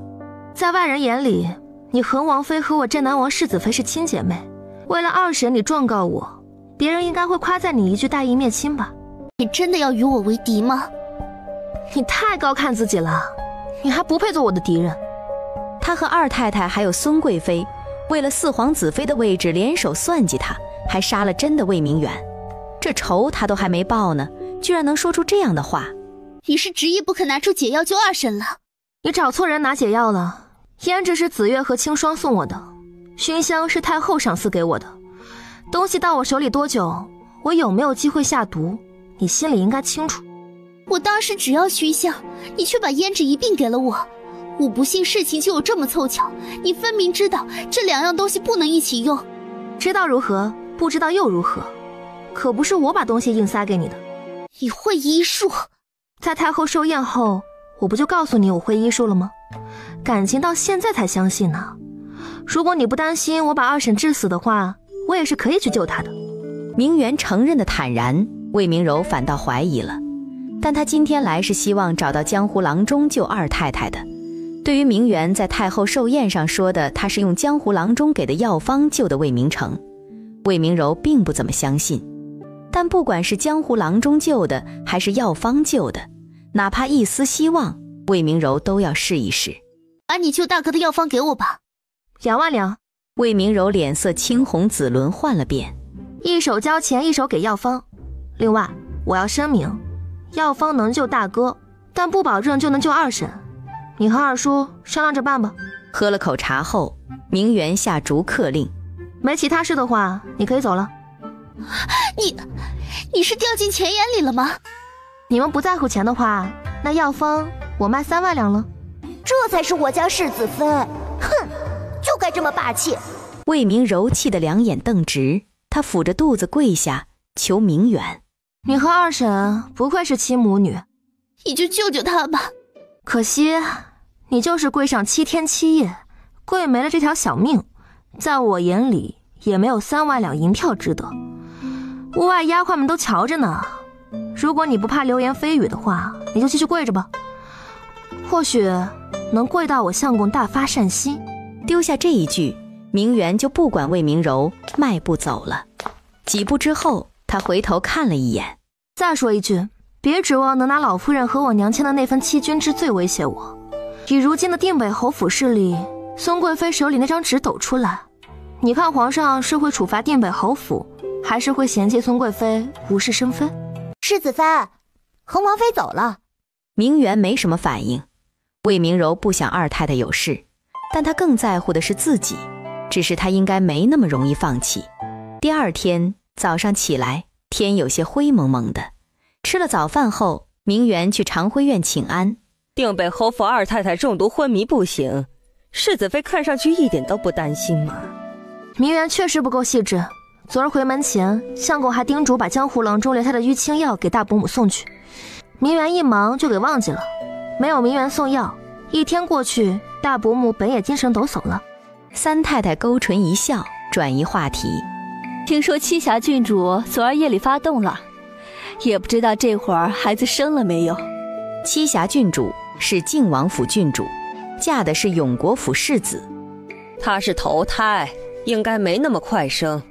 在外人眼里，你恒王妃和我镇南王世子妃是亲姐妹，为了二婶你状告我，别人应该会夸赞你一句大义灭亲吧？你真的要与我为敌吗？你太高看自己了，你还不配做我的敌人。他和二太太还有孙贵妃为了四皇子妃的位置联手算计他，还杀了真的魏明远，这仇他都还没报呢，居然能说出这样的话。你是执意不肯拿出解药救二婶了？你找错人拿解药了。胭脂是紫月和清霜送我的，熏香是太后赏赐给我的。东西到我手里多久，我有没有机会下毒，你心里应该清楚。我当时只要熏香，你却把胭脂一并给了我。我不信事情就有这么凑巧，你分明知道这2样东西不能一起用。知道如何，不知道又如何？可不是我把东西硬塞给你的。你会医术？在太后寿宴后，我不就告诉你我会医术了吗？感情到现在才相信呢。如果你不担心我把二婶治死的话，我也是可以去救她的。明媛承认的坦然，魏明柔反倒怀疑了。但他今天来是希望找到江湖郎中救二太太的。对于明媛在太后寿宴上说的他是用江湖郎中给的药方救的魏明成，魏明柔并不怎么相信。但不管是江湖郎中救的，还是药方救的，哪怕一丝希望，魏明柔都要试一试。把你救大哥的药方给我吧。2万两。魏明柔脸色青红紫轮换了遍，一手交钱，一手给药方。另外，我要声明，药方能救大哥，但不保证就能救二婶。你和二叔商量着办吧。喝了口茶后，明媛下逐客令，没其他事的话，你可以走了。你是掉进钱眼里了吗？你们不在乎钱的话，那药方我卖3万两了。这才是我家世子妃，哼，就该这么霸气。魏明柔气得两眼瞪直，她抚着肚子跪下求明媛。你和二婶不愧是亲母女，你就救救她吧。可惜你就是跪上7天7夜，跪没了这条小命，在我眼里也没有3万两银票值得。屋外丫鬟们都瞧着呢，如果你不怕流言蜚语的话，你就继续跪着吧，或许能跪到我相公大发善心。丢下这一句，明媛就不管魏明柔，迈步走了。几步之后，她回头看了一眼，再说一句，别指望能拿老夫人和我娘亲的那份欺君之罪威胁我。以如今的定北侯府势力，孙贵妃手里那张纸抖出来，你看皇上是会处罚定北侯府，还是会嫌弃孙贵妃无事生非？世子妃，恒王妃走了。明媛没什么反应。魏明柔不想二太太有事，但她更在乎的是自己，只是她应该没那么容易放弃。第二天早上起来，天有些灰蒙蒙的。吃了早饭后，明媛去长辉院请安。定北侯府二太太中毒昏迷不醒，世子妃看上去一点都不担心嘛。明媛确实不够细致，昨儿回门前，相公还叮嘱把江湖郎中留下的淤青药给大伯母送去，明媛一忙就给忘记了。没有明媛送药，一天过去，大伯母本也精神抖擞了。三太太勾唇一笑，转移话题。听说栖霞郡主昨儿夜里发动了，也不知道这会儿孩子生了没有。栖霞郡主是靖王府郡主，嫁的是永国府世子。她是头胎，应该没那么快生。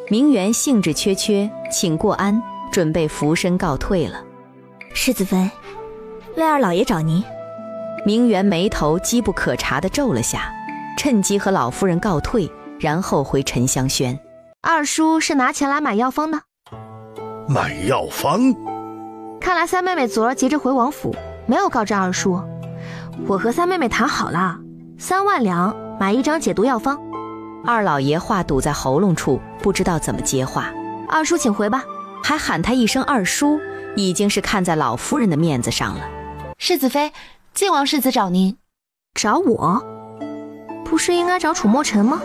明媛兴致缺缺，请过安，准备俯身告退了。世子妃，魏二老爷找您。明媛眉头机不可察地皱了下，趁机和老夫人告退，然后回沉香轩。二叔是拿钱来买药方的？买药方？看来三妹妹昨儿急着回王府，没有告知二叔。我和三妹妹谈好了，3万两买一张解毒药方。二老爷话堵在喉咙处，不知道怎么接话。二叔请回吧。还喊他一声二叔，已经是看在老夫人的面子上了。世子妃，靖王世子找您。找我？不是应该找楚墨尘吗？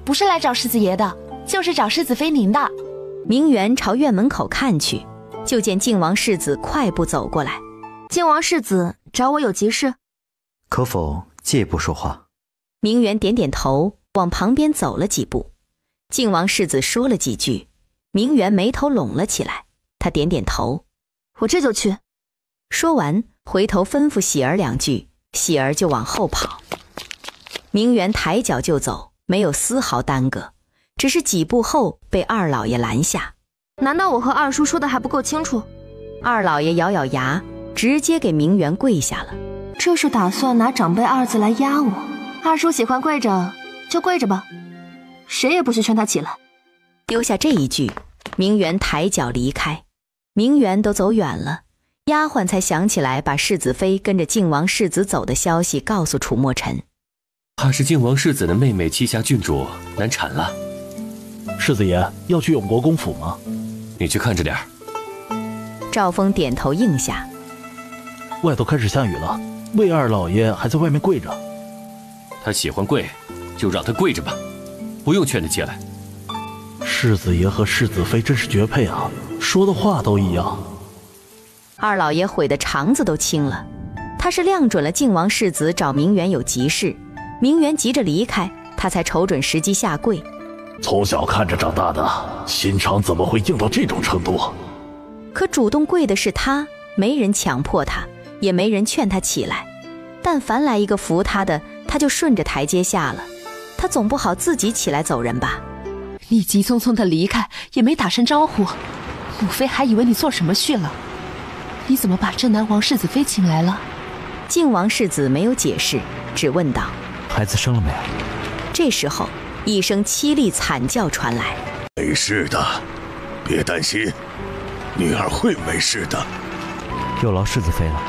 不是来找世子爷的，就是找世子妃您的。明媛朝院门口看去，就见靖王世子快步走过来。靖王世子找我有急事，可否借一步说话？明媛点点头，往旁边走了几步。靖王世子说了几句，明媛眉头拢了起来，他点点头，我这就去。说完回头吩咐喜儿2句，喜儿就往后跑。明媛抬脚就走，没有丝毫耽搁，只是几步后被二老爷拦下。难道我和二叔说的还不够清楚？二老爷咬咬牙，直接给明媛跪下了。这是打算拿长辈2字来压我？二叔喜欢跪着就跪着吧，谁也不许劝他起来。丢下这一句，明媛抬脚离开。明媛都走远了，丫鬟才想起来把世子妃跟着靖王世子走的消息告诉楚墨尘。怕是靖王世子的妹妹栖霞郡主难产了。世子爷要去永国公府吗？你去看着点。赵峰点头应下。外头开始下雨了，魏二老爷还在外面跪着。他喜欢跪，就让他跪着吧，不用劝他起来。世子爷和世子妃真是绝配啊，说的话都一样。二老爷悔得肠子都青了，他是亮准了靖王世子找明媛有急事，明媛急着离开，他才瞅准时机下跪。从小看着长大的，心肠怎么会硬到这种程度？可主动跪的是他，没人强迫他，也没人劝他起来。但凡来一个扶他的，他就顺着台阶下了。他总不好自己起来走人吧？你急匆匆的离开，也没打声招呼，母妃还以为你做什么去了。你怎么把镇南王世子妃请来了？靖王世子没有解释，只问道：“孩子生了没有？”这时候，一声凄厉惨叫传来：“没事的，别担心，女儿会没事的。”有劳世子妃了。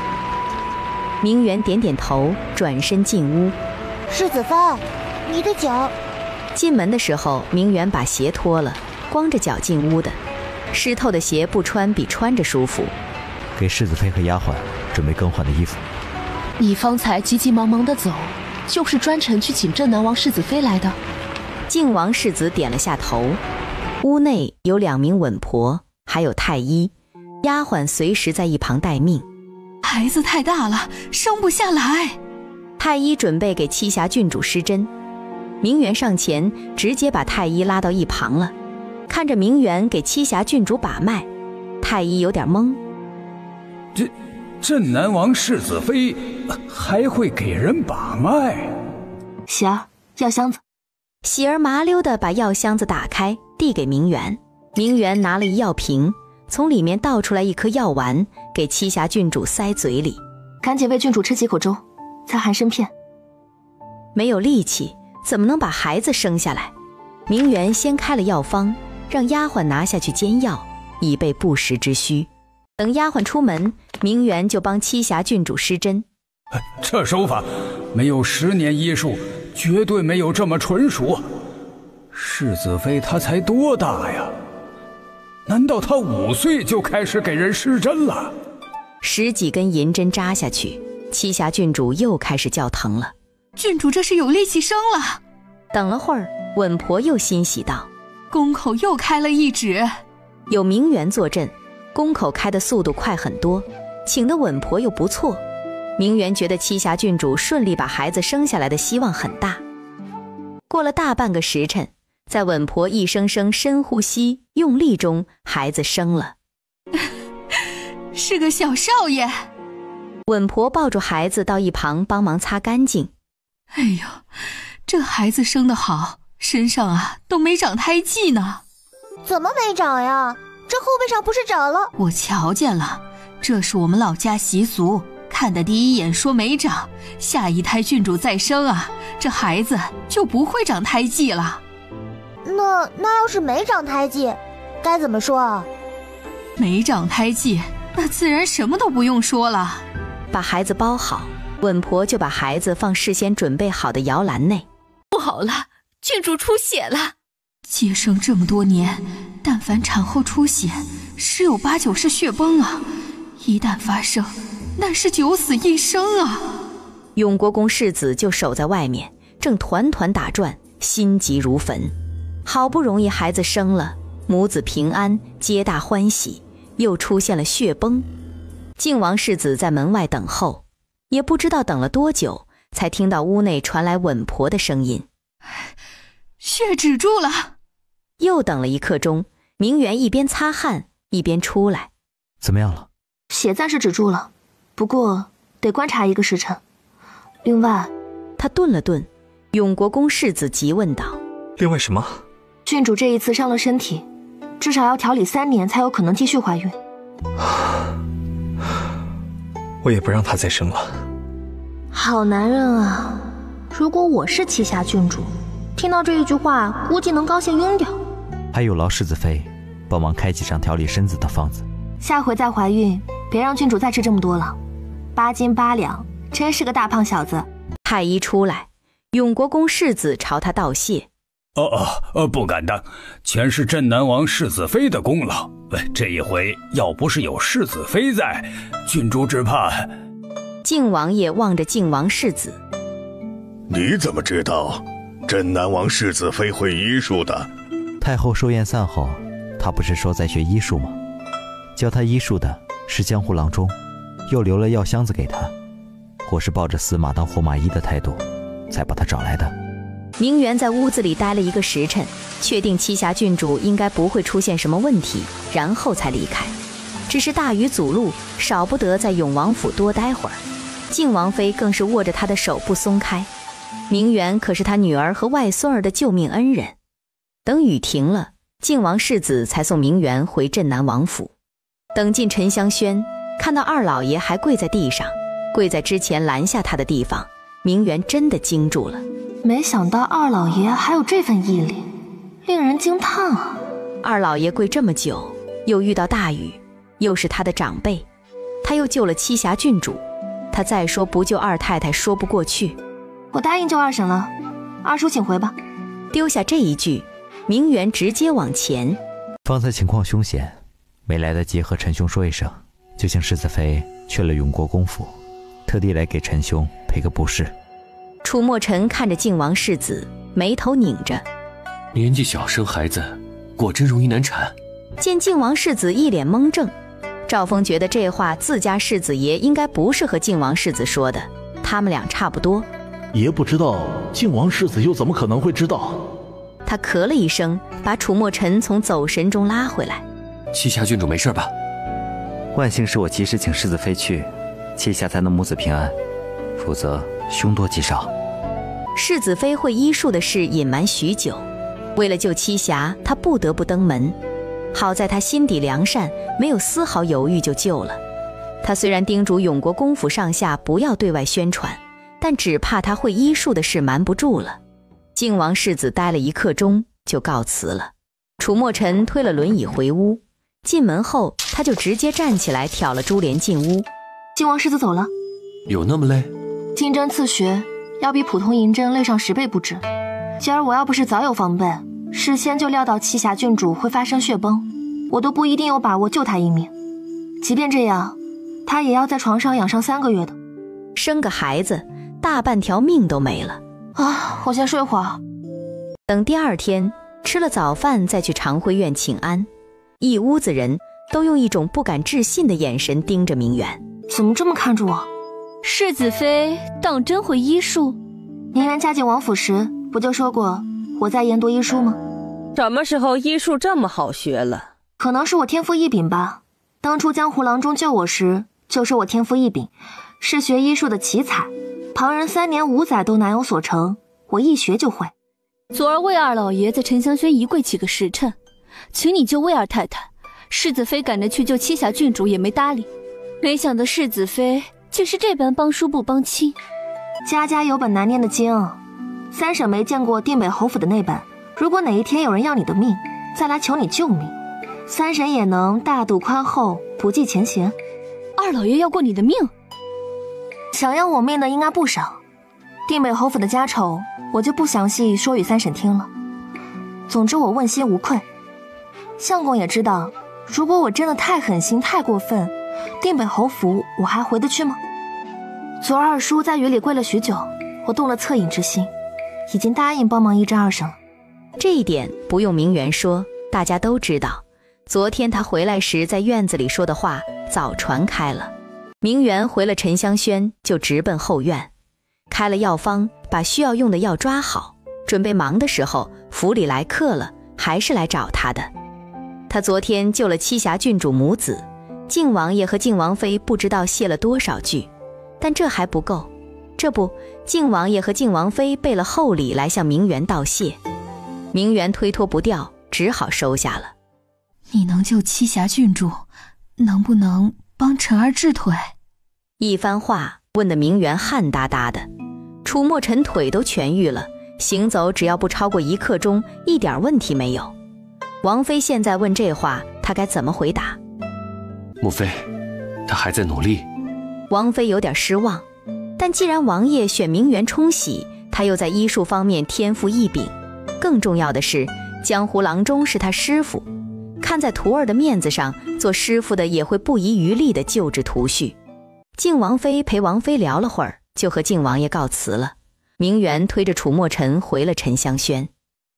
明媛点点头，转身进屋。世子妃，你的脚。进门的时候，明媛把鞋脱了，光着脚进屋的。湿透的鞋不穿比穿着舒服。给世子妃和丫鬟准备更换的衣服。你方才急急忙忙的走，就是专程去请镇南王世子妃来的？靖王世子点了下头。屋内有2名稳婆，还有太医，丫鬟随时在一旁待命。孩子太大了，生不下来。太医准备给栖霞郡主施针，明媛上前直接把太医拉到一旁了。看着明媛给栖霞郡主把脉，太医有点懵。镇南王世子妃还会给人把脉？喜儿，药箱子。喜儿麻溜地把药箱子打开，递给明媛。明媛拿了一药瓶，从里面倒出来一颗药丸，给栖霞郡主塞嘴里。赶紧喂郡主吃几口粥，擦寒参片。没有力气，怎么能把孩子生下来？明媛先开了药方，让丫鬟拿下去煎药，以备不时之需。等丫鬟出门，明媛就帮栖霞郡主施针。这手法没有10年医术，绝对没有这么纯熟。世子妃她才多大呀？难道她5岁就开始给人施针了？10几根银针扎下去，栖霞郡主又开始叫疼了。郡主这是有力气生了。等了会儿，稳婆又欣喜道：“宫口又开了一指。”有明媛坐镇，宫口开的速度快很多，请的稳婆又不错。明媛觉得栖霞郡主顺利把孩子生下来的希望很大。过了大半个时辰，在稳婆一声声深呼吸用力中，孩子生了。是个小少爷。稳婆抱住孩子到一旁帮忙擦干净。哎呦，这孩子生得好，身上都没长胎记呢。怎么没长呀？这后背上不是长了？我瞧见了，这是我们老家习俗，看的第一眼说没长，下一胎郡主再生这孩子就不会长胎记了。那要是没长胎记，该怎么说啊？没长胎记，那自然什么都不用说了。把孩子包好，稳婆就把孩子放事先准备好的摇篮内。不好了，郡主出血了。接生这么多年，但凡产后出血，10有8九是血崩一旦发生，那是9死1生永国公世子就守在外面，正团团打转，心急如焚。好不容易孩子生了，母子平安，皆大欢喜，又出现了血崩。靖王世子在门外等候，也不知道等了多久，才听到屋内传来稳婆的声音：“血止住了。”又等了1刻钟，明媛一边擦汗一边出来：“怎么样了？”“血暂时止住了，不过得观察1个时辰。另外……”他顿了顿，永国公世子急问道：“另外什么？”“郡主这一次伤了身体，至少要调理3年才有可能继续怀孕。”“我也不让她再生了。”“好男人啊！如果我是栖霞郡主，听到这一句话，估计能高兴晕掉。”“还有劳世子妃帮忙开几张调理身子的方子。下回再怀孕，别让郡主再吃这么多了。8斤8两，真是个大胖小子。”太医出来，永国公世子朝他道谢：“不敢当，全是镇南王世子妃的功劳。这一回要不是有世子妃在，郡主只怕……”靖王爷望着靖王世子：“你怎么知道镇南王世子妃会医术的？”“太后寿宴散后，她不是说在学医术吗？教她医术的是江湖郎中，又留了药箱子给她。我是抱着死马当活马医的态度，才把她找来的。”明媛在屋子里待了1个时辰，确定栖霞郡主应该不会出现什么问题，然后才离开。只是大雨阻路，少不得在永王府多待会儿。靖王妃更是握着他的手不松开。明媛可是他女儿和外孙儿的救命恩人。等雨停了，靖王世子才送明媛回镇南王府。等进沉香轩，看到二老爷还跪在地上，跪在之前拦下他的地方，明媛真的惊住了。没想到二老爷还有这份毅力，令人惊叹啊！二老爷跪这么久，又遇到大雨，又是他的长辈，他又救了栖霞郡主，他再说不救二太太说不过去。我答应救二婶了，二叔请回吧。丢下这一句，明媛直接往前。方才情况凶险，没来得及和陈兄说一声，就请世子妃去了永国公府，特地来给陈兄赔个不是。楚墨尘看着靖王世子，眉头拧着。年纪小生孩子，果真容易难产。见靖王世子一脸懵怔，赵峰觉得这话自家世子爷应该不是和靖王世子说的，他们俩差不多。爷不知道，靖王世子又怎么可能会知道？他咳了一声，把楚墨尘从走神中拉回来。栖霞郡主没事吧？万幸是我及时请世子妃去，栖霞才能母子平安，否则凶多吉少。世子妃会医术的事隐瞒许久，为了救栖霞，他不得不登门。好在他心底良善，没有丝毫犹豫就救了。他虽然叮嘱永国公府上下不要对外宣传，但只怕他会医术的事瞒不住了。靖王世子待了1刻钟就告辞了。楚墨尘推了轮椅回屋，进门后他就直接站起来挑了珠帘进屋。靖王世子走了。有那么累？金针刺穴要比普通银针累上10倍不止。今儿我要不是早有防备，事先就料到栖霞郡主会发生血崩，我都不一定有把握救她一命。即便这样，她也要在床上养上3个月的。生个孩子，大半条命都没了啊！我先睡会儿。等第2天吃了早饭，再去长辉院请安。一屋子人都用一种不敢置信的眼神盯着明媛。怎么这么看着我？世子妃当真会医术？明媛嫁进王府时不就说过我在研读医术吗？什么时候医术这么好学了？可能是我天赋异禀吧。当初江湖郎中救我时就说我天赋异禀，是学医术的奇才，旁人3年5载都难有所成，我一学就会。昨儿魏二老爷在沉香轩一跪几个时辰，请你救魏二太太，世子妃赶着去救栖霞郡主也没搭理，没想到世子妃竟是这般帮叔不帮亲。家家有本难念的经，三婶没见过定北侯府的那本，如果哪一天有人要你的命，再来求你救命，三婶也能大度宽厚，不计前嫌。二老爷要过你的命？想要我命的应该不少，定北侯府的家丑我就不详细说与三婶听了。总之我问心无愧。相公也知道，如果我真的太狠心太过分，定北侯府我还回得去吗？昨儿二叔在雨里跪了许久，我动了恻隐之心，已经答应帮忙医治二婶了。这一点不用明媛说，大家都知道。昨天他回来时在院子里说的话早传开了。明媛回了沉香轩就直奔后院，开了药方，把需要用的药抓好，准备忙的时候府里来客了，还是来找他的。他昨天救了栖霞郡主母子，靖王爷和靖王妃不知道谢了多少句，但这还不够。这不，靖王爷和靖王妃备了厚礼来向明媛道谢。明媛推脱不掉，只好收下了。你能救栖霞郡主，能不能帮晨儿治腿？一番话问得明媛汗哒哒的。楚墨尘腿都痊愈了，行走只要不超过1刻钟，一点问题没有。王妃现在问这话，他该怎么回答？母妃，他还在努力。王妃有点失望，但既然王爷选明媛冲喜，他又在医术方面天赋异禀，更重要的是江湖郎中是他师傅，看在徒儿的面子上，做师傅的也会不遗余力地救治徒婿。靖王妃陪王妃聊了会儿，就和靖王爷告辞了。明媛推着楚墨尘回了沉香轩，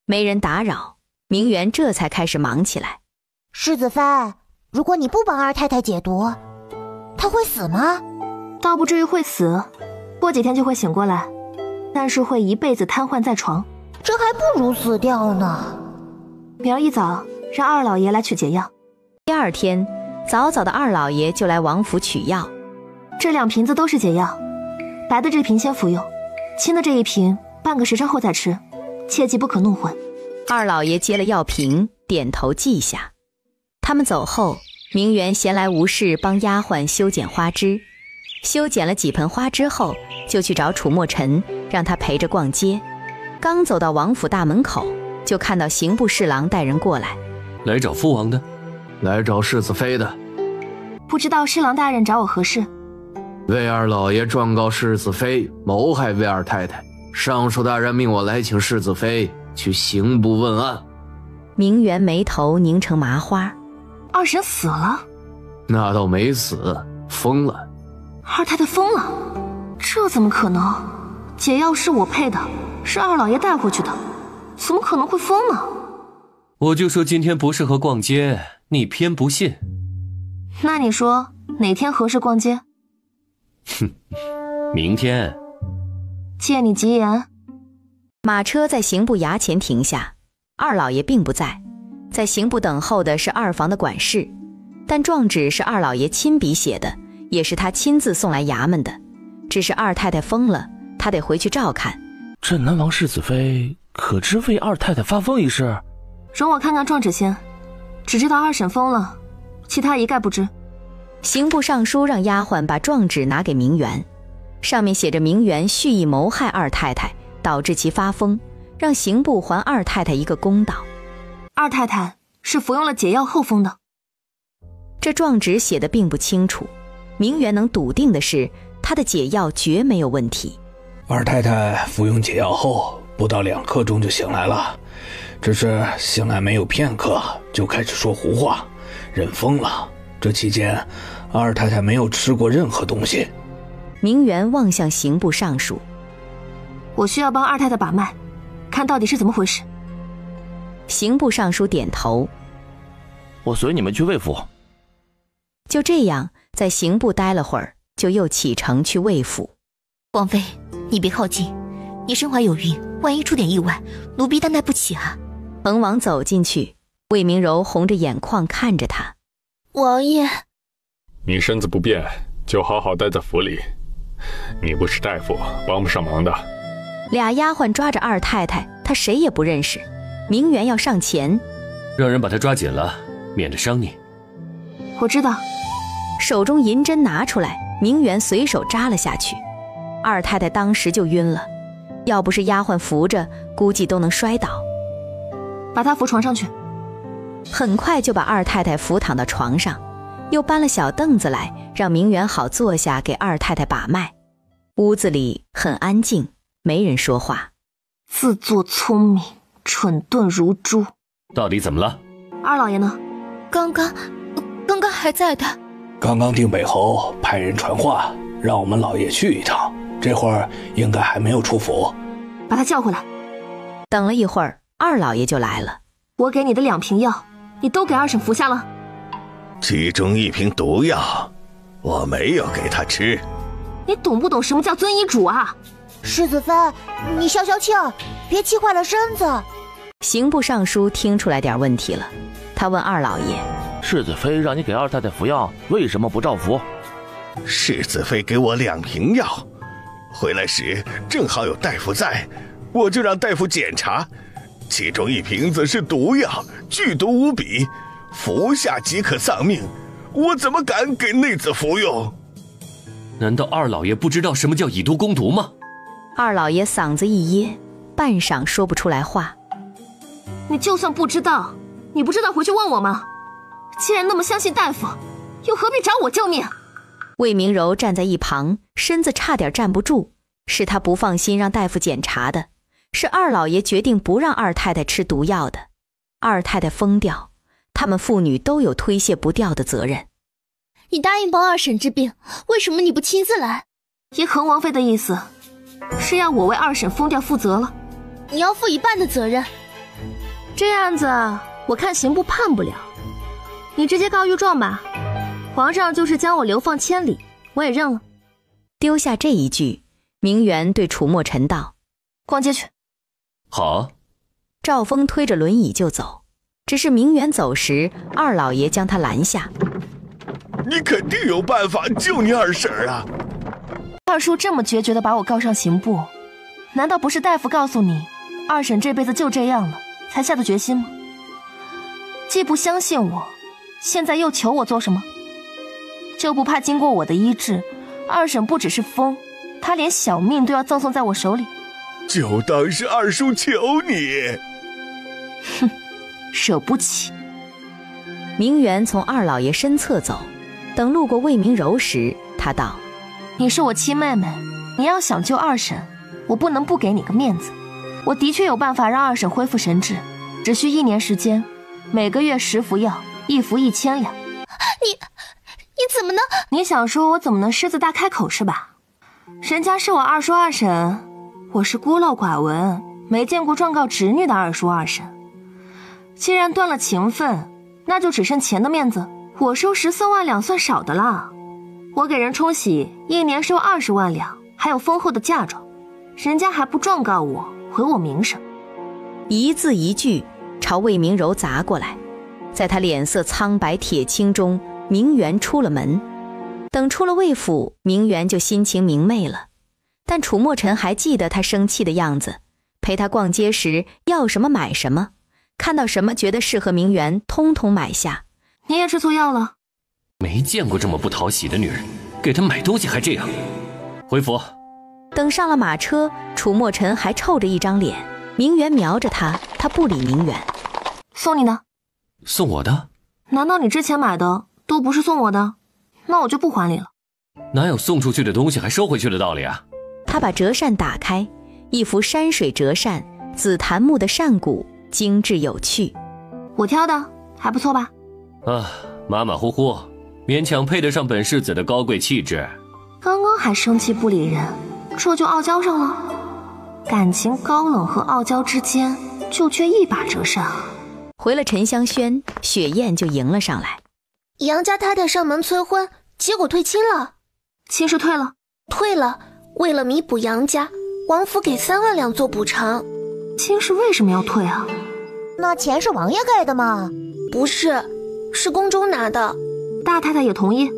没人打扰，明媛这才开始忙起来。世子妃，如果你不帮二太太解毒，她会死吗？倒不至于会死，过几天就会醒过来，但是会一辈子瘫痪在床。这还不如死掉呢。明儿一早让二老爷来取解药。第2天早早的二老爷就来王府取药。这2瓶子都是解药，白的这瓶先服用，亲的这一瓶，半个时辰后再吃，切记不可弄混。二老爷接了药瓶，点头记下。他们走后，明媛闲来无事帮丫鬟修剪花枝，修剪了几盆花之后，就去找楚墨尘，让他陪着逛街。刚走到王府大门口，就看到刑部侍郎带人过来。来找父王的？来找世子妃的。不知道侍郎大人找我何事？魏二老爷状告世子妃谋害魏二太太，尚书大人命我来请世子妃去刑部问案。明媛眉头拧成麻花。二婶死了？那倒没死，疯了。二太太疯了？这怎么可能？解药是我配的，是二老爷带回去的，怎么可能会疯呢？我就说今天不适合逛街，你偏不信。那你说哪天合适逛街？哼，明天。借你吉言。马车在刑部衙前停下，二老爷并不在，在刑部等候的是二房的管事，但状纸是二老爷亲笔写的，也是他亲自送来衙门的，只是二太太疯了，他得回去照看。镇南王世子妃可知为二太太发疯一事？容我看看状纸先，只知道二婶疯了，其他一概不知。刑部尚书让丫鬟把状纸拿给明媛，上面写着明媛蓄意谋害二太太，导致其发疯，让刑部还二太太一个公道。二太太是服用了解药后疯的。这状纸写的并不清楚，明媛能笃定的是，她的解药绝没有问题。二太太服用解药后，不到2刻钟就醒来了，只是醒来没有片刻就开始说胡话，认疯了。这期间，二太太没有吃过任何东西。明媛望向刑部尚书，我需要帮二太太把脉，看到底是怎么回事。刑部尚书点头，我随你们去魏府。就这样，在刑部待了会儿，就又启程去魏府。王妃，你别靠近，你身怀有孕，万一出点意外，奴婢担待不起啊。彭王走进去，魏明柔红着眼眶看着他。王爷，你身子不便，就好好待在府里。你不是大夫，帮不上忙的。俩丫鬟抓着二太太，她谁也不认识。明媛要上前，让人把她抓紧了，免得伤你。我知道。手中银针拿出来，明媛随手扎了下去。二太太当时就晕了，要不是丫鬟扶着，估计都能摔倒。把她扶床上去。很快就把二太太扶躺到床上，又搬了小凳子来，让明媛好坐下给二太太把脉。屋子里很安静，没人说话。自作聪明，蠢钝如猪。到底怎么了？二老爷呢？刚刚还在的。刚刚定北侯派人传话，让我们老爷去一趟，这会儿应该还没有出府。把他叫回来。等了一会儿，二老爷就来了。我给你的2瓶药，你都给二婶服下了。其中1瓶毒药，我没有给他吃。你懂不懂什么叫遵医嘱啊？世子妃，你消消气儿，别气坏了身子。刑部尚书听出来点问题了，他问二老爷：世子妃让你给二太太服药，为什么不照服？世子妃给我2瓶药，回来时正好有大夫在，我就让大夫检查。其中1瓶子是毒药，剧毒无比，服下即可丧命，我怎么敢给内子服用？难道二老爷不知道什么叫以毒攻毒吗？二老爷嗓子一噎，半晌说不出来话。你就算不知道，你不知道回去问我吗？既然那么相信大夫，又何必找我救命？魏明柔站在一旁，身子差点站不住，是他不放心让大夫检查的，是二老爷决定不让二太太吃毒药的。二太太疯掉，他们父女都有推卸不掉的责任。你答应帮二婶治病，为什么你不亲自来？依恒王妃的意思，是要我为二婶疯掉负责了。你要负1半的责任。这样子，我看刑部判不了。你直接告御状吧，皇上就是将我流放千里，我也认了。丢下这一句，明媛对楚墨尘道：逛街去。好。赵峰推着轮椅就走，只是明媛走时，二老爷将他拦下。你肯定有办法救你二婶啊！二叔这么决绝地把我告上刑部，难道不是大夫告诉你，二婶这辈子就这样了，才下的决心吗？既不相信我，现在又求我做什么？就不怕经过我的医治，二婶不只是疯，她连小命都要赠送在我手里？就当是二叔求你。哼，惹不起。明媛从二老爷身侧走，等路过魏明柔时，他道：你是我亲妹妹，你要想救二婶，我不能不给你个面子。我的确有办法让二婶恢复神智，只需1年时间，每个月10服药，1服1000两。你怎么能？你想说我怎么能狮子大开口是吧？人家是我二叔二婶，我是孤陋寡闻，没见过状告侄女的二叔二婶。既然断了情分，那就只剩钱的面子。我收14万两算少的了，我给人冲喜1年收20万两，还有丰厚的嫁妆，人家还不状告我，毁我名声。一字一句朝魏明柔砸过来，在他脸色苍白铁青中，明媛出了门。等出了魏府，明媛就心情明媚了，但楚墨尘还记得他生气的样子，陪他逛街时要什么买什么，看到什么觉得适合明媛通通买下。你也吃错药了？没见过这么不讨喜的女人，给她买东西还这样。回府。等上了马车，楚墨尘还臭着一张脸，明媛瞄着他，他不理明媛。送你的。送我的？难道你之前买的都不是送我的？那我就不还礼了。哪有送出去的东西还收回去的道理啊？他把折扇打开，一幅山水折扇，紫檀木的扇骨，精致有趣。我挑的，还不错吧？啊，马马虎虎，勉强配得上本世子的高贵气质。刚刚还生气不理人，这就傲娇上了？感情高冷和傲娇之间就缺一把折扇啊！回了沉香轩，雪雁就迎了上来。杨家太太上门催婚，结果退亲了。亲是退了？退了，为了弥补杨家，王府给3万两做补偿。亲是为什么要退啊？那钱是王爷给的吗？不是，是宫中拿的。大太太也同意？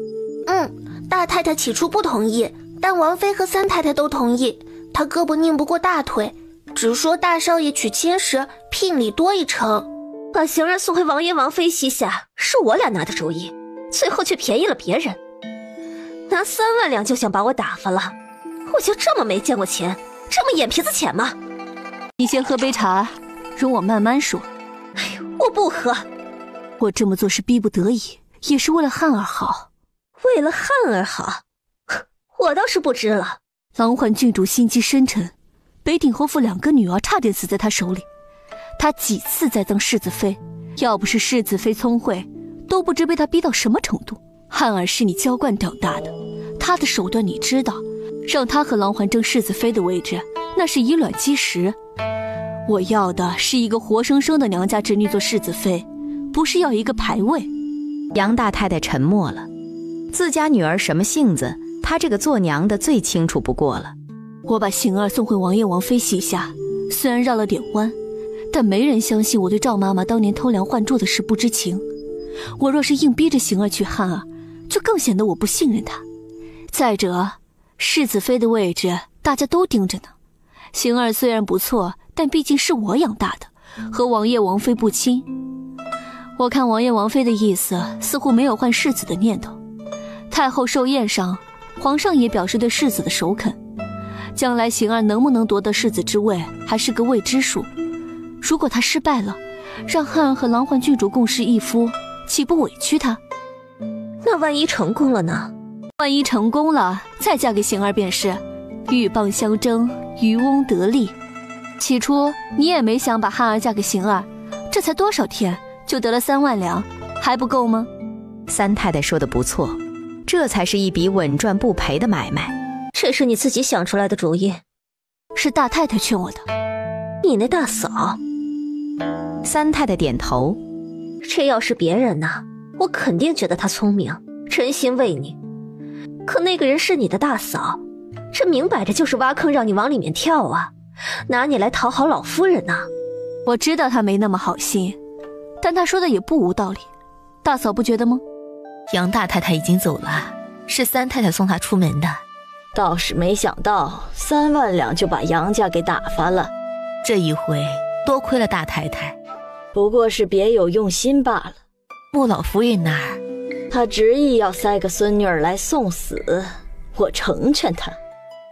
大太太起初不同意，但王妃和三太太都同意。她胳膊拧不过大腿，只说大少爷娶亲时聘礼多1成。把邢儿送回王爷王妃膝下，是我俩拿的主意，最后却便宜了别人，拿3万两就想把我打发了，我就这么没见过钱，这么眼皮子浅吗？你先喝杯茶，容我慢慢说。我不喝，我这么做是逼不得已，也是为了汉儿好。为了汉儿好，我倒是不知了。郎环郡主心机深沉，北鼎侯府2个女儿差点死在他手里。他几次在赠世子妃，要不是世子妃聪慧，都不知被他逼到什么程度。汉儿是你娇惯长大的，他的手段你知道，让他和郎环争世子妃的位置，那是以卵击石。我要的是一个活生生的娘家侄女做世子妃，不是要一个牌位。杨大太太沉默了，自家女儿什么性子，她这个做娘的最清楚不过了。我把邢儿送回王爷王妃膝下，虽然绕了点弯，但没人相信我对赵妈妈当年偷梁换柱的事不知情。我若是硬逼着邢儿娶汉儿，就更显得我不信任她。再者，世子妃的位置大家都盯着呢。邢儿虽然不错，但毕竟是我养大的，和王爷王妃不亲。我看王爷王妃的意思似乎没有换世子的念头。太后寿宴上，皇上也表示对世子的首肯。将来邢儿能不能夺得世子之位，还是个未知数。如果他失败了，让汉儿和郎环郡主共侍一夫，岂不委屈他？那万一成功了呢？万一成功了，再嫁给邢儿便是，鹬蚌相争，渔翁得利。起初你也没想把汉儿嫁给邢儿，这才多少天就得了3万两，还不够吗？三太太说的不错，这才是一笔稳赚不赔的买卖。这是你自己想出来的主意？是大太太劝我的。你那大嫂？三太太点头。这要是别人呢，我肯定觉得她聪明，真心为你。可那个人是你的大嫂，这明摆着就是挖坑让你往里面跳啊，拿你来讨好老夫人呢。我知道她没那么好心，但她说的也不无道理。大嫂不觉得吗？杨大太太已经走了，是三太太送她出门的。倒是没想到3万两就把杨家给打发了。这一回多亏了大太太，不过是别有用心罢了。穆老夫人那儿，他执意要塞个孙女儿来送死，我成全他。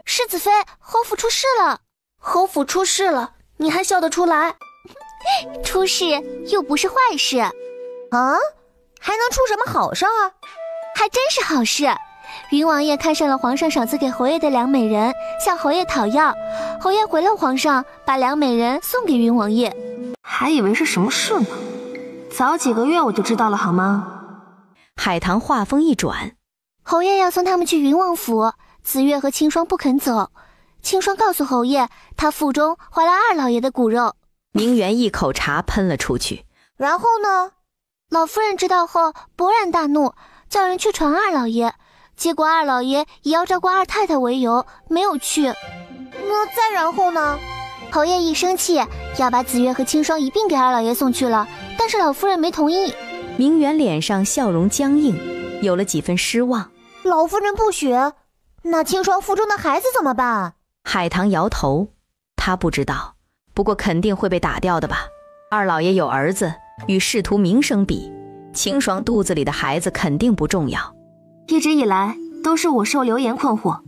世子妃，侯府出事了！侯府出事了，你还笑得出来？出事又不是坏事啊，还能出什么好事啊？还真是好事。云王爷看上了皇上赏赐给侯爷的2美人，向侯爷讨要，侯爷回了皇上，把2美人送给云王爷。还以为是什么事呢，早几个月我就知道了好吗？海棠话锋一转，侯爷要送他们去云王府，紫月和清霜不肯走。清霜告诉侯爷，他腹中怀了2老爷的骨肉。明媛一口茶喷了出去。然后呢？老夫人知道后勃然大怒，叫人去传2老爷，结果2老爷以要照顾2太太为由没有去。那再然后呢？侯爷一生气，要把紫月和清霜一并给2老爷送去了，但是老夫人没同意。明媛脸上笑容僵硬，有了几分失望。老夫人不许，那清霜腹中的孩子怎么办？海棠摇头，她不知道，不过肯定会被打掉的吧。2老爷有儿子，与仕途名声比，清霜肚子里的孩子肯定不重要。一直以来都是我受流言困惑，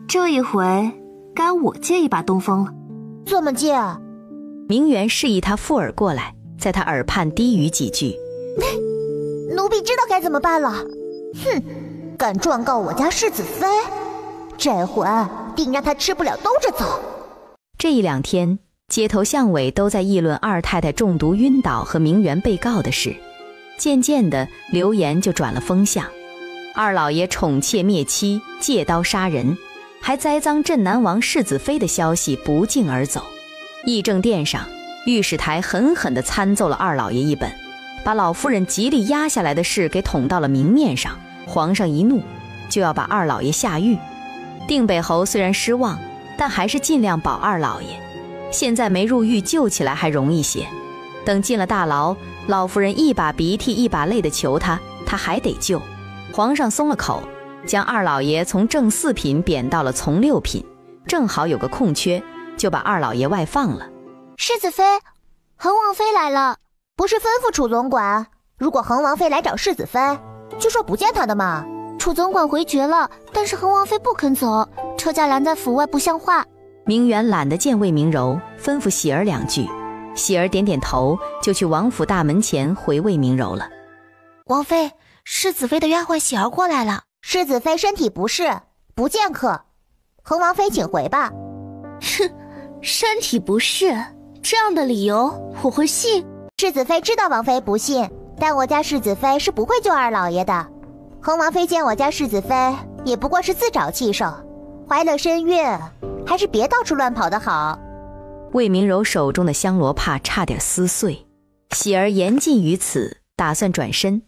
这一回该我借一把东风了。怎么借？明媛示意他附耳过来，在他耳畔低语几句。奴婢知道该怎么办了。哼，敢状告我家世子妃，这回定让他吃不了兜着走。这1、2天，街头巷尾都在议论2太太中毒晕倒和明媛被告的事，渐渐的流言就转了风向。2老爷宠妾灭妻，借刀杀人，还栽赃镇南王世子妃的消息不胫而走。议政殿上，御史台狠狠地参奏了2老爷一本，把老夫人极力压下来的事给捅到了明面上。皇上一怒，就要把2老爷下狱。定北侯虽然失望，但还是尽量保2老爷。现在没入狱，救起来还容易些。等进了大牢，老夫人一把鼻涕一把泪的求他还得救。皇上松了口，将2老爷从正4品贬到了从6品，正好有个空缺，就把2老爷外放了。世子妃，恒王妃来了。不是吩咐楚总管，如果恒王妃来找世子妃，就说不见她的嘛。楚总管回绝了，但是恒王妃不肯走，车驾拦在府外，不像话。明媛懒得见魏明柔，吩咐喜儿2句，喜儿点点头，就去王府大门前回魏明柔了。王妃，世子妃的丫鬟喜儿过来了。世子妃身体不适，不见客，恒王妃请回吧。哼，身体不适，这样的理由我会信？世子妃知道王妃不信，但我家世子妃是不会救2老爷的。恒王妃见我家世子妃也不过是自找气受，怀了身孕，还是别到处乱跑的好。魏明柔手中的香罗帕差点撕碎，喜儿言尽于此，打算转身，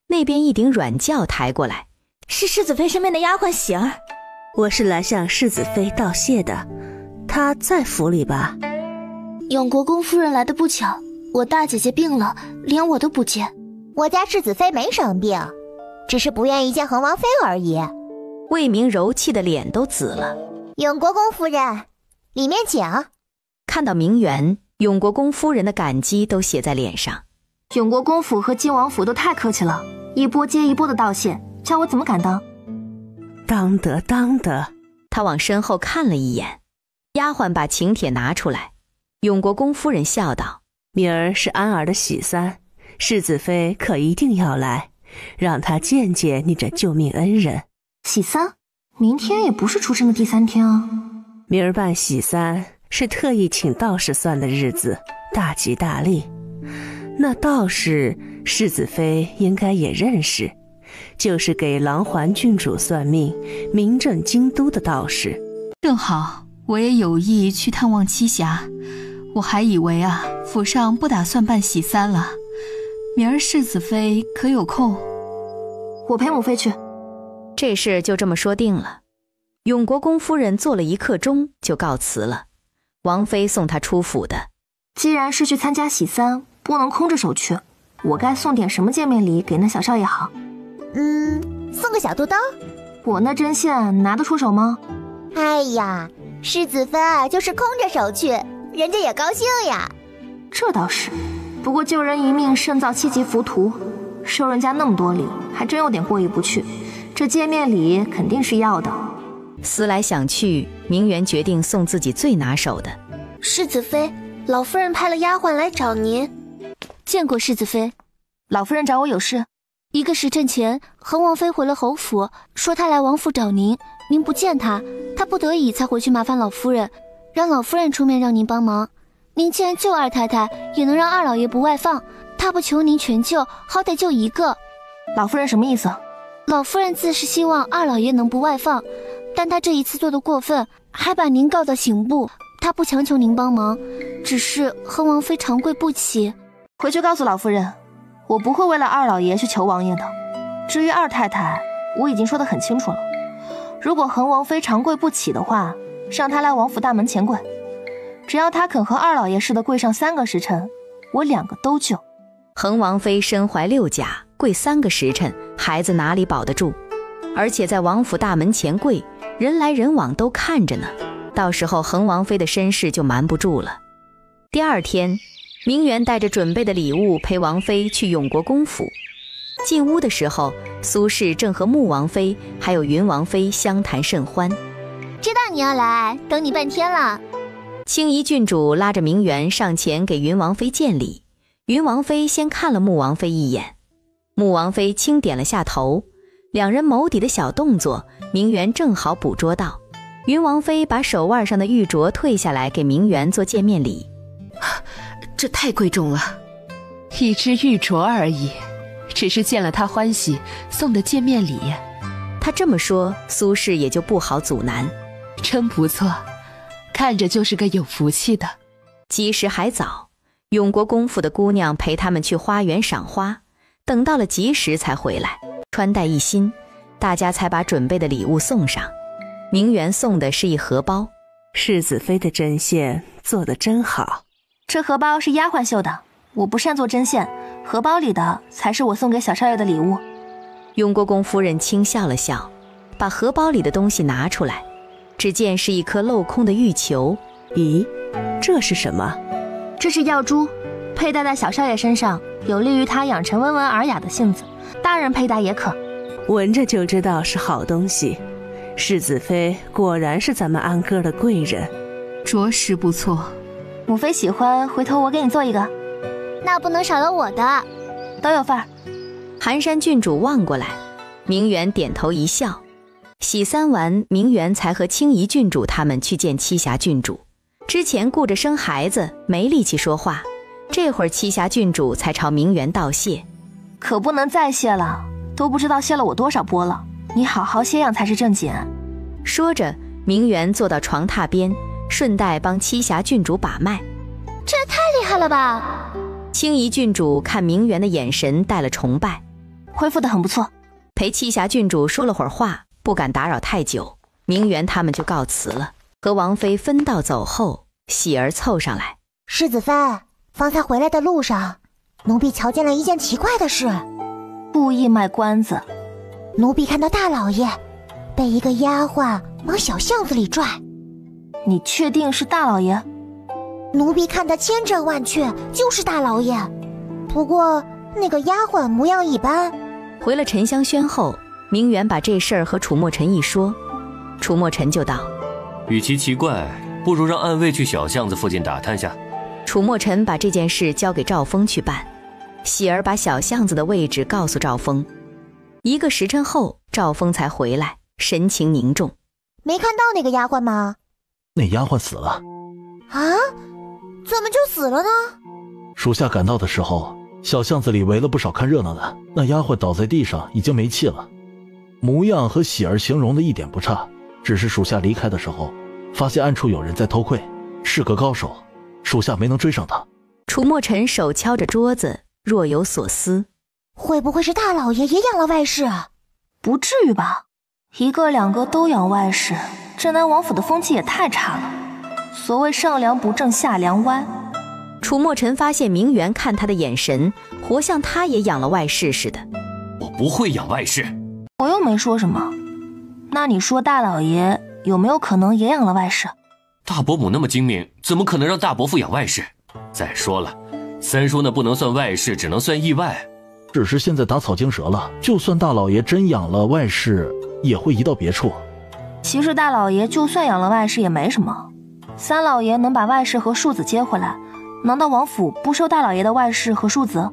那边一顶软轿抬过来。是世子妃身边的丫鬟喜儿，我是来向世子妃道谢的，她在府里吧？永国公夫人来的不巧，我大姐姐病了，连我都不见。我家世子妃没生病，只是不愿意见恒王妃而已。魏明柔气得脸都紫了。永国公夫人，里面请。看到明媛，永国公夫人的感激都写在脸上。永国公府和靖王府都太客气了，一波接一波的道谢，叫我怎么敢当？当得当得。他往身后看了一眼，丫鬟把请帖拿出来。永国公夫人笑道：明儿是安儿的喜3，世子妃可一定要来，让她见见你这救命恩人。喜3？明天也不是出生的第3天啊。明儿办喜3是特意请道士算的日子，大吉大利。那道士世子妃应该也认识，就是给琅环郡主算命、名震京都的道士。正好我也有意去探望栖霞，我还以为府上不打算办喜3了。明儿世子妃可有空？我陪母妃去。这事就这么说定了。永国公夫人坐了1刻钟就告辞了。王妃送她出府的。既然是去参加喜3，不能空着手去，我该送点什么见面礼给那小少爷好？送个小肚兜。我那针线拿得出手吗？哎呀，世子妃就是空着手去，人家也高兴呀。这倒是，不过救人一命胜造7级浮屠，收人家那么多礼，还真有点过意不去。这见面礼肯定是要的。思来想去，明媛决定送自己最拿手的。世子妃，老夫人派了丫鬟来找您。见过世子妃。老夫人找我有事。1个时辰前，恒王妃回了侯府，说她来王府找您，您不见她，她不得已才回去麻烦老夫人，让老夫人出面让您帮忙。您既然救二太太，也能让二老爷不外放，她不求您全救，好歹救一个。老夫人什么意思？老夫人自是希望二老爷能不外放，但她这一次做的过分，还把您告到刑部。她不强求您帮忙，只是恒王妃长跪不起。回去告诉老夫人，我不会为了二老爷去求王爷的。至于二太太，我已经说得很清楚了。如果恒王妃长跪不起的话，让她来王府大门前跪。只要她肯和二老爷似的跪上3个时辰，我2个都救。恒王妃身怀6甲，跪3个时辰，孩子哪里保得住？而且在王府大门前跪，人来人往都看着呢，到时候恒王妃的身世就瞒不住了。第2天，明媛带着准备的礼物陪王妃去永国公府。进屋的时候，苏氏正和穆王妃还有云王妃相谈甚欢。知道你要来，等你半天了。清怡郡主拉着明媛上前给云王妃见礼，云王妃先看了穆王妃一眼，穆王妃轻点了下头，两人眸底的小动作，明媛正好捕捉到。云王妃把手腕上的玉镯退下来给明媛做见面礼。这太贵重了，1只玉镯而已，只是见了他欢喜送的见面礼。他这么说，苏氏也就不好阻拦。真不错，看着就是个有福气的。吉时还早，永国公府的姑娘陪他们去花园赏花，等到了吉时才回来，穿戴一新，大家才把准备的礼物送上。明媛送的是一荷包。世子妃的针线做得真好。这荷包是丫鬟绣的，我不善做针线，荷包里的才是我送给小少爷的礼物。永国公夫人轻笑了笑，把荷包里的东西拿出来，只见是一颗镂空的玉球。咦，这是什么？这是药珠，佩戴在小少爷身上，有利于他养成温文尔雅的性子，大人佩戴也可。闻着就知道是好东西，世子妃果然是咱们安哥的贵人，着实不错。母妃喜欢，回头我给你做一个。那不能少了我的，都有份儿。寒山郡主望过来，明媛点头一笑。洗3完，明媛才和清怡郡主他们去见栖霞郡主。之前顾着生孩子，没力气说话，这会儿栖霞郡主才朝明媛道谢。可不能再谢了，都不知道谢了我多少波了，你好好歇养才是正经。说着，明媛坐到床榻边，顺带帮栖霞郡主把脉。这也太厉害了吧！清怡郡主看明媛的眼神带了崇拜。恢复得很不错。陪栖霞郡主说了会儿话，不敢打扰太久，明媛他们就告辞了。和王妃分道走后，喜儿凑上来：世子妃，方才回来的路上，奴婢瞧见了一件奇怪的事。故意卖关子。奴婢看到大老爷被一个丫鬟往小巷子里拽。你确定是大老爷？奴婢看得千真万确，就是大老爷。不过那个丫鬟模样一般。回了沉香轩后，明媛把这事儿和楚墨尘一说，楚墨尘就道：与其奇怪，不如让暗卫去小巷子附近打探下。楚墨尘把这件事交给赵峰去办，喜儿把小巷子的位置告诉赵峰。1个时辰后，赵峰才回来，神情凝重。没看到那个丫鬟吗？那丫鬟死了。啊？怎么就死了呢？属下赶到的时候，小巷子里围了不少看热闹的，那丫鬟倒在地上已经没气了，模样和喜儿形容的一点不差，只是属下离开的时候发现暗处有人在偷窥，是个高手，属下没能追上他。楚墨尘手敲着桌子，若有所思。会不会是大老爷也养了外室？不至于吧，1个2个都养外室，镇南王府的风气也太差了。所谓上梁不正下梁歪。楚墨尘发现明媛看他的眼神活像他也养了外室似的。我不会养外室。我又没说什么。那你说大老爷有没有可能也养了外室？大伯母那么精明，怎么可能让大伯父养外室？再说了，三叔那不能算外室，只能算意外。只是现在打草惊蛇了，就算大老爷真养了外室，也会移到别处。其实大老爷就算养了外室也没什么，三老爷能把外室和庶子接回来，难道王府不收大老爷的外室和庶子？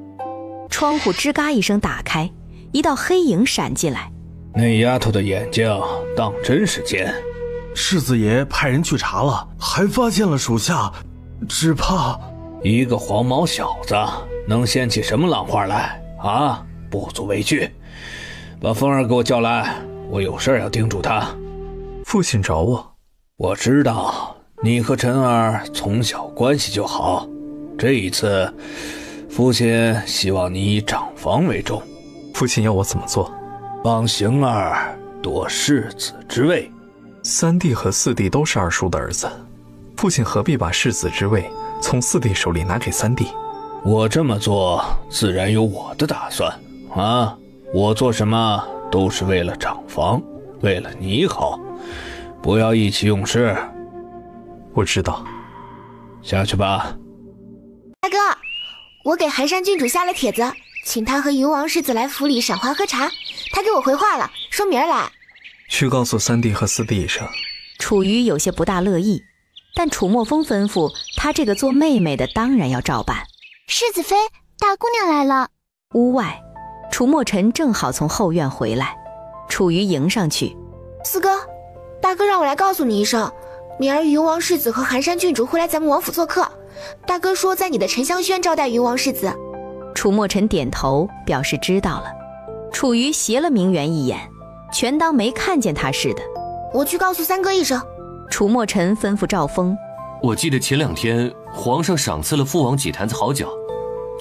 窗户吱嘎一声打开，一道黑影闪进来。那丫头的眼睛当真是尖。世子爷派人去查了，还发现了属下，只怕一个黄毛小子能掀起什么浪花来啊？不足为惧。把风儿给我叫来，我有事要叮嘱他。父亲找我。我知道你和陈儿从小关系就好，这一次父亲希望你以长房为重。父亲要我怎么做？帮邢儿夺世子之位。三弟和四弟都是二叔的儿子，父亲何必把世子之位从四弟手里拿给三弟？我这么做自然有我的打算啊！我做什么都是为了长房，为了你好，不要意气用事。我知道。下去吧。大哥，我给寒山郡主下了帖子，请他和云王世子来府里赏花喝茶。他给我回话了，说明儿来。去告诉三弟和四弟一声。楚瑜有些不大乐意，但楚墨风吩咐他这个做妹妹的当然要照办。世子妃，大姑娘来了。屋外，楚墨尘正好从后院回来，楚瑜迎上去。四哥，大哥让我来告诉你一声，明儿云王世子和寒山郡主会来咱们王府做客。大哥说在你的沉香轩招待云王世子。楚墨尘点头表示知道了。楚瑜斜了明远一眼，全当没看见他似的。我去告诉三哥一声。楚墨尘吩咐赵峰，我记得前2天皇上赏赐了父王几坛子好酒，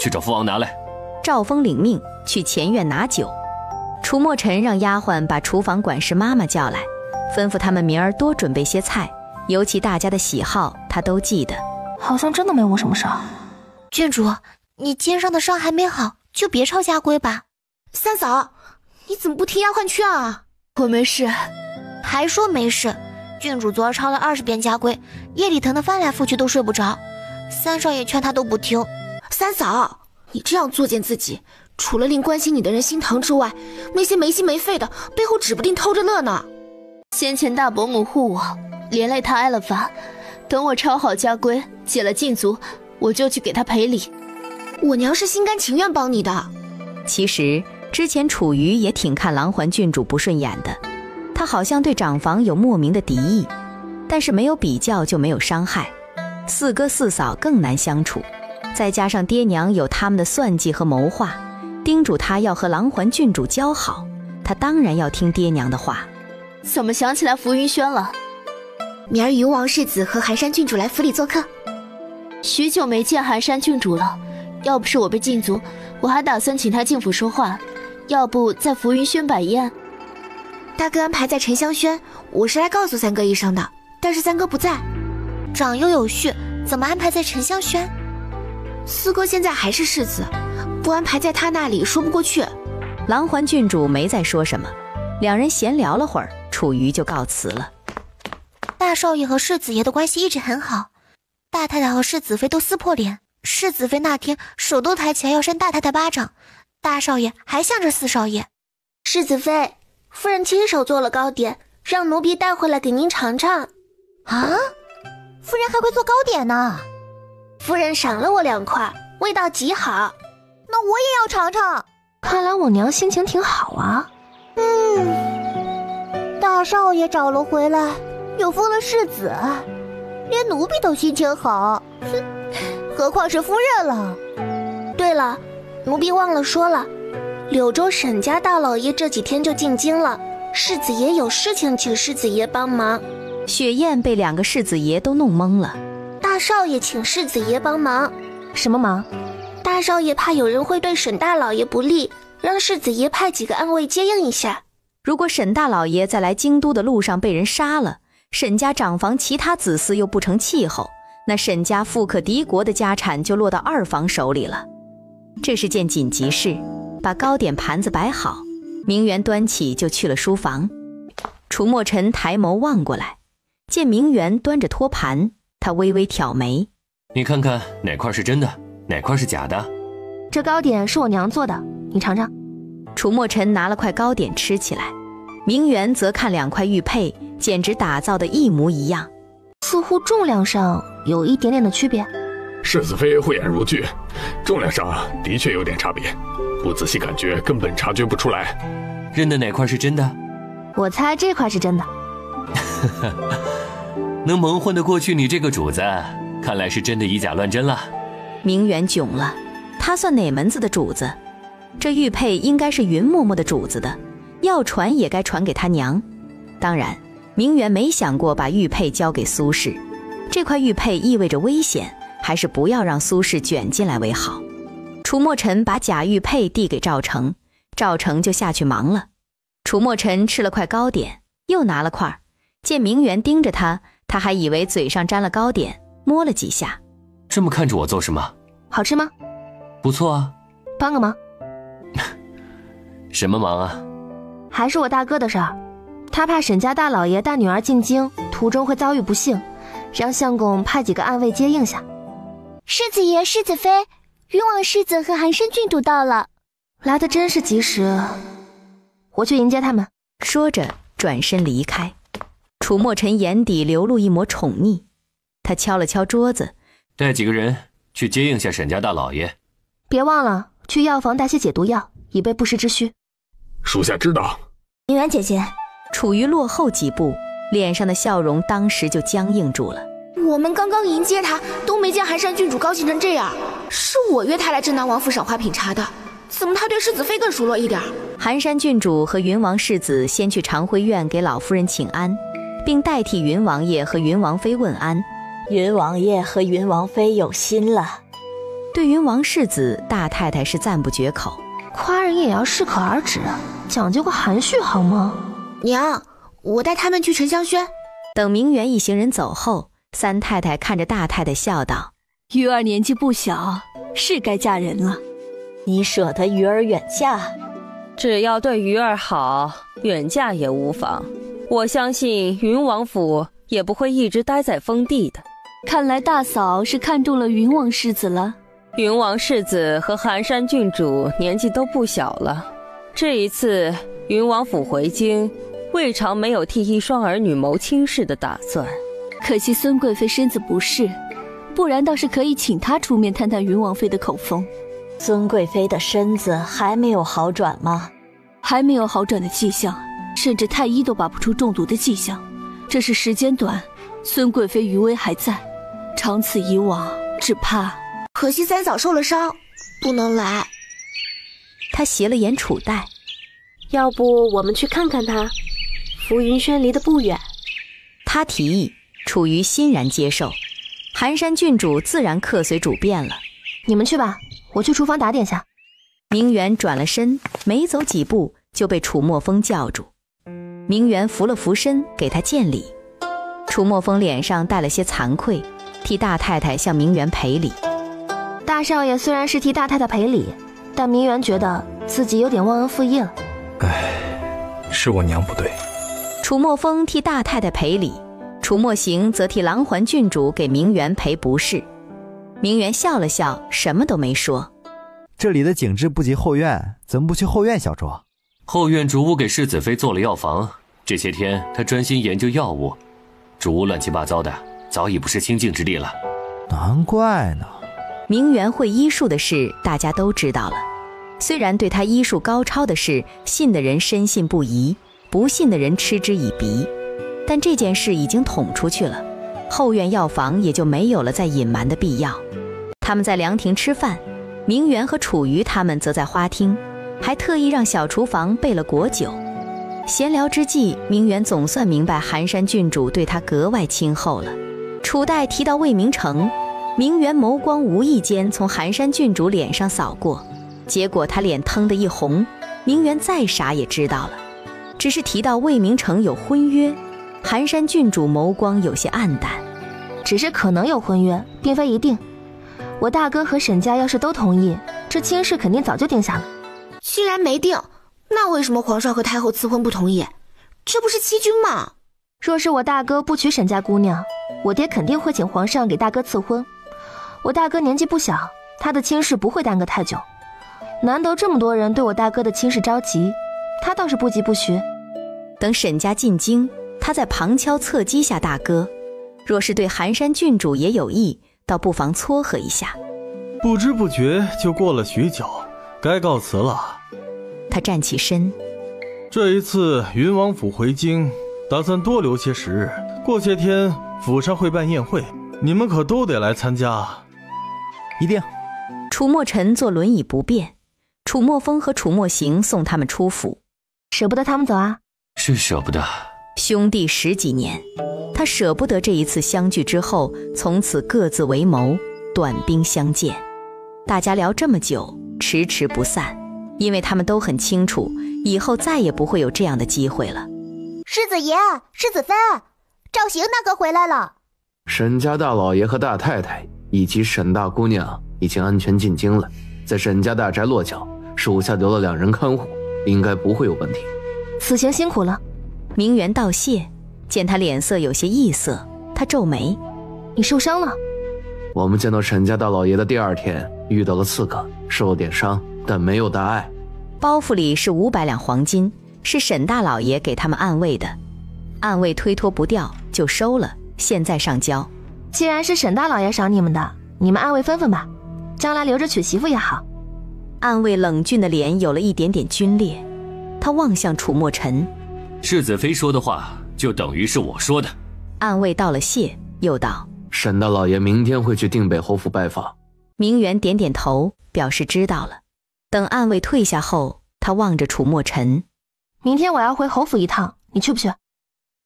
去找父王拿来。赵峰领命去前院拿酒。楚墨尘让丫鬟把厨房管事妈妈叫来，吩咐他们明儿多准备些菜，尤其大家的喜好他都记得。好像真的没我什么事儿。郡主，你肩上的伤还没好，就别抄家规吧。三嫂，你怎么不听丫鬟劝啊？我没事。还说没事？郡主昨儿抄了20遍家规，夜里疼得翻来覆去都睡不着。三少爷劝他都不听。三嫂，你这样作践自己，除了令关心你的人心疼之外，那些没心没肺的背后指不定偷着乐呢。先前大伯母护我，连累他挨了罚，等我抄好家规，解了禁足，我就去给他赔礼。我娘是心甘情愿帮你的。其实之前楚瑜也挺看郎环郡主不顺眼的，他好像对长房有莫名的敌意，但是没有比较就没有伤害。四哥四嫂更难相处，再加上爹娘有他们的算计和谋划，叮嘱他要和郎环郡主交好，他当然要听爹娘的话。怎么想起来浮云轩了？明儿云王世子和寒山郡主来府里做客。许久没见寒山郡主了，要不是我被禁足，我还打算请他进府说话，要不在浮云轩摆宴。大哥安排在沉香轩，我是来告诉三哥一声的，但是三哥不在。长幼有序，怎么安排在沉香轩？四哥现在还是世子，不安排在他那里说不过去。郎环郡主没再说什么，两人闲聊了会儿，楚瑜就告辞了。大少爷和世子爷的关系一直很好，大太太和世子妃都撕破脸，世子妃那天手都抬起来要扇大太太巴掌，大少爷还向着四少爷。世子妃，夫人亲手做了糕点，让奴婢带回来给您尝尝。啊，夫人还会做糕点呢？夫人赏了我2块，味道极好。那我也要尝尝。看来我娘心情挺好啊。大少爷找了回来，又封了世子，连奴婢都心情好，何况是夫人了。对了，奴婢忘了说了，柳州沈家大老爷这几天就进京了，世子爷有事情请世子爷帮忙。雪雁被2个世子爷都弄懵了。大少爷请世子爷帮忙。什么忙？大少爷怕有人会对沈大老爷不利，让世子爷派几个暗卫接应一下。如果沈大老爷在来京都的路上被人杀了，沈家长房其他子嗣又不成气候，那沈家富可敌国的家产就落到二房手里了。这是件紧急事，把糕点盘子摆好，明媛端起就去了书房。楚墨尘抬眸望过来，见明媛端着托盘，他微微挑眉：“你看看哪块是真的，哪块是假的？”这糕点是我娘做的，你尝尝。楚墨尘拿了块糕点吃起来，明媛则看2块玉佩，简直打造的一模一样，似乎重量上有一点点的区别。世子妃慧眼如炬，重量上的确有点差别，不仔细感觉根本察觉不出来。认得哪块是真的？我猜这块是真的。能蒙混得过去你这个主子，看来是真的以假乱真了。明媛囧了，他算哪门子的主子？这玉佩应该是云嬷嬷的主子的，要传也该传给他娘。当然，明媛没想过把玉佩交给苏氏，这块玉佩意味着危险，还是不要让苏氏卷进来为好。楚墨尘把假玉佩递给赵成，赵成就下去忙了。楚墨尘吃了块糕点，又拿了块，见明媛盯着他，他还以为嘴上沾了糕点，摸了几下。这么看着我做什么？好吃吗？不错啊。帮个忙。什么忙啊？还是我大哥的事儿，他怕沈家大老爷带女儿进京，途中会遭遇不幸，让相公派几个暗卫接应下。世子爷、世子妃，云王世子和寒山郡主到了，来得真是及时，我去迎接他们。说着转身离开。楚墨尘眼底流露一抹宠溺，他敲了敲桌子，带几个人去接应下沈家大老爷。别忘了去药房带些解毒药，以备不时之需。属下知道。明媛姐姐，楚瑜落后几步，脸上的笑容当时就僵硬住了。我们刚刚迎接他，都没见寒山郡主高兴成这样。是我约他来镇南王府赏花品茶的，怎么他对世子妃更熟络一点？寒山郡主和云王世子先去长辉院给老夫人请安，并代替云王爷和云王妃问安。云王爷和云王妃有心了。对云王世子，大太太是赞不绝口。夸人也要适可而止，讲究个含蓄好吗？娘，我带他们去沉香轩。等明媛一行人走后，三太太看着大太太笑道：“鱼儿年纪不小，是该嫁人了。你舍得鱼儿远嫁？只要对鱼儿好，远嫁也无妨。我相信云王府也不会一直待在封地的。看来大嫂是看中了云王世子了。云王世子和寒山郡主年纪都不小了，这一次云王府回京，未尝没有替一双儿女谋亲事的打算。可惜孙贵妃身子不适，不然倒是可以请她出面探探云王妃的口风。孙贵妃的身子还没有好转吗？还没有好转的迹象，甚至太医都拔不出中毒的迹象。这是时间短，孙贵妃余威还在，长此以往，只怕……可惜三嫂受了伤，不能来。他斜了眼楚代，要不我们去看看他？浮云轩离得不远。他提议，楚瑜欣然接受。寒山郡主自然客随主便了。你们去吧，我去厨房打点下。明媛转了身，没走几步就被楚墨风叫住。明媛扶了扶身，给他见礼。楚墨风脸上带了些惭愧，替大太太向明媛赔礼。大少爷虽然是替大太太赔礼，但明媛觉得自己有点忘恩负义了。是我娘不对。楚墨风替大太太赔礼，楚墨行则替郎环郡主给明媛赔不是。明媛笑了笑，什么都没说。这里的景致不及后院，怎么不去后院小酌？后院主屋给世子妃做了药房，这些天她专心研究药物，主屋乱七八糟的，早已不是清净之地了。难怪呢。明媛会医术的事大家都知道了，虽然对她医术高超的事信的人深信不疑，不信的人嗤之以鼻，但这件事已经捅出去了，后院药房也就没有了再隐瞒的必要。他们在凉亭吃饭，明媛和楚瑜他们则在花厅，还特意让小厨房备了果酒。闲聊之际，明媛总算明白寒山郡主对她格外亲厚了。楚代提到魏明城，明媛眸光无意间从寒山郡主脸上扫过，结果她脸腾的一红。明媛再傻也知道了，只是提到魏明城有婚约，寒山郡主眸光有些暗淡。只是可能有婚约，并非一定。我大哥和沈家要是都同意，这亲事肯定早就定下了。既然没定，那为什么皇上和太后赐婚不同意？这不是欺君吗？若是我大哥不娶沈家姑娘，我爹肯定会请皇上给大哥赐婚。我大哥年纪不小，他的亲事不会耽搁太久。难得这么多人对我大哥的亲事着急，他倒是不急不徐。等沈家进京，他在旁敲侧击下大哥，若是对寒山郡主也有意，倒不妨撮合一下。不知不觉就过了许久，该告辞了。他站起身，这一次云王府回京，打算多留些时日。过些天府上会办宴会，你们可都得来参加。一定。楚墨尘坐轮椅不便，楚墨风和楚墨行送他们出府。舍不得他们走啊？是舍不得。兄弟10几年，他舍不得这一次相聚之后，从此各自为谋，短兵相见。大家聊这么久，迟迟不散，因为他们都很清楚，以后再也不会有这样的机会了。世子爷，世子妃，赵行大哥回来了。沈家大老爷和大太太以及沈大姑娘已经安全进京了，在沈家大宅落脚，属下留了2人看护，应该不会有问题。此行辛苦了。明媛道谢，见他脸色有些异色，他皱眉：你受伤了？我们见到沈家大老爷的第2天，遇到了刺客，受了点伤，但没有大碍。包袱里是500两黄金，是沈大老爷给他们暗卫的，暗卫推脱不掉，就收了，现在上交。既然是沈大老爷赏你们的，你们暗卫分分吧，将来留着娶媳妇也好。暗卫冷峻的脸有了一点点皲裂，他望向楚墨尘：世子妃说的话就等于是我说的。暗卫道了谢，又道：沈大老爷明天会去定北侯府拜访。明媛点点头，表示知道了。等暗卫退下后，他望着楚墨尘：明天我要回侯府一趟，你去不去？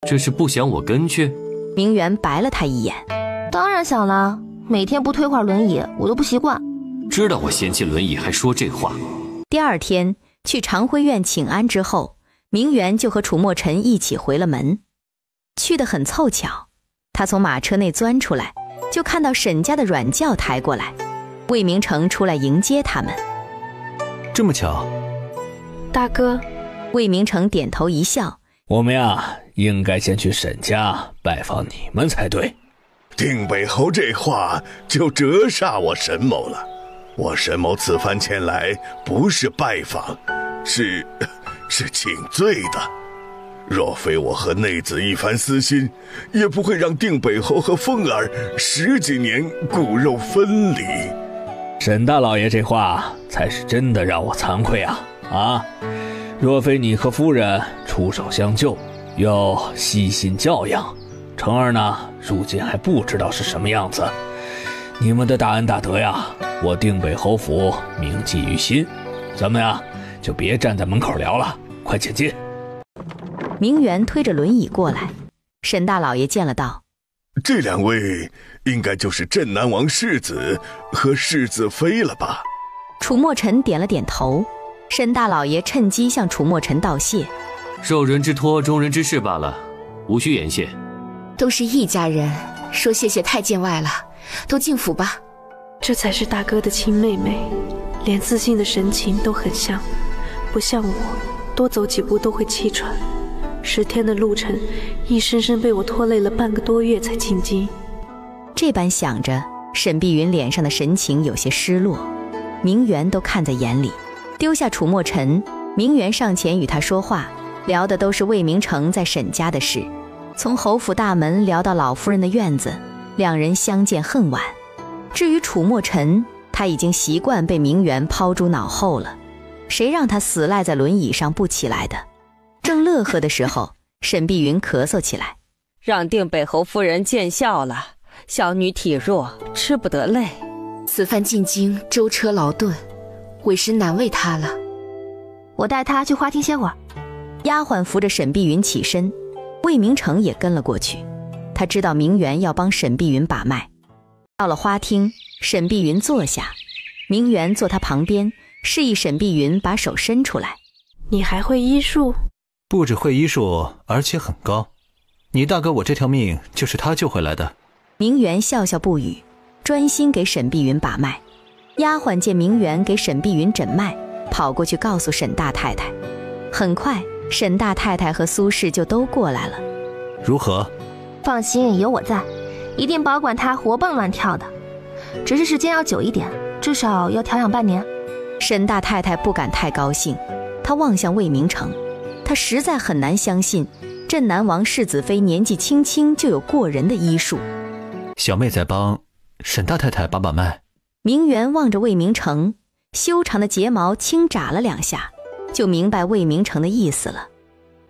这是不想我跟去？明媛白了他一眼：当然想了，每天不推会儿轮椅我都不习惯。知道我嫌弃轮椅还说这话。第2天去长辉院请安之后，明媛就和楚墨尘一起回了门。去得很凑巧，他从马车内钻出来，就看到沈家的软轿抬过来，魏明成出来迎接他们。这么巧？大哥。魏明成点头一笑：我们呀，应该先去沈家拜访你们才对。定北侯这话就折煞我沈某了。我沈某此番前来不是拜访，是请罪的。若非我和内子一番私心，也不会让定北侯和凤儿10几年骨肉分离。沈大老爷这话才是真的让我惭愧啊！若非你和夫人出手相救，又细心教养，成儿呢，如今还不知道是什么样子。你们的大恩大德呀，我定北侯府铭记于心。咱们呀，就别站在门口聊了，快请进。明媛推着轮椅过来，沈大老爷见了道：这2位应该就是镇南王世子和世子妃了吧？楚墨尘点了点头。沈大老爷趁机向楚墨尘道谢：受人之托，忠人之事罢了，无需言谢。都是一家人，说谢谢太见外了，都进府吧。这才是大哥的亲妹妹，连自信的神情都很像，不像我，多走几步都会气喘。10天的路程，硬生生被我拖累了半个多月才进京。这般想着，沈碧云脸上的神情有些失落，明媛都看在眼里。丢下楚墨尘，明媛上前与他说话，聊的都是魏明成在沈家的事，从侯府大门聊到老夫人的院子，2人相见恨晚。至于楚墨尘，他已经习惯被明媛抛诸脑后了，谁让他死赖在轮椅上不起来的。正乐呵的时候，沈碧云咳嗽起来：让定北侯夫人见笑了，小女体弱，吃不得累。此番进京舟车劳顿，为师难为她了。我带她去花厅歇会儿。丫鬟扶着沈碧云起身，魏明成也跟了过去。他知道明媛要帮沈碧云把脉。到了花厅，沈碧云坐下，明媛坐她旁边，示意沈碧云把手伸出来。你还会医术？不只会医术，而且很高。你大哥我这条命就是他救回来的。明媛笑笑不语，专心给沈碧云把脉。丫鬟见明媛给沈碧云诊脉，跑过去告诉沈大太太。很快，沈大太太和苏氏就都过来了。如何？放心，有我在，一定保管他活蹦乱跳的。只是时间要久一点，至少要调养半年。沈大太太不敢太高兴，她望向魏明成，她实在很难相信镇南王世子妃年纪轻轻就有过人的医术。小妹在帮沈大太太把把脉。明媛望着魏明成，修长的睫毛轻眨了2下，就明白魏明成的意思了。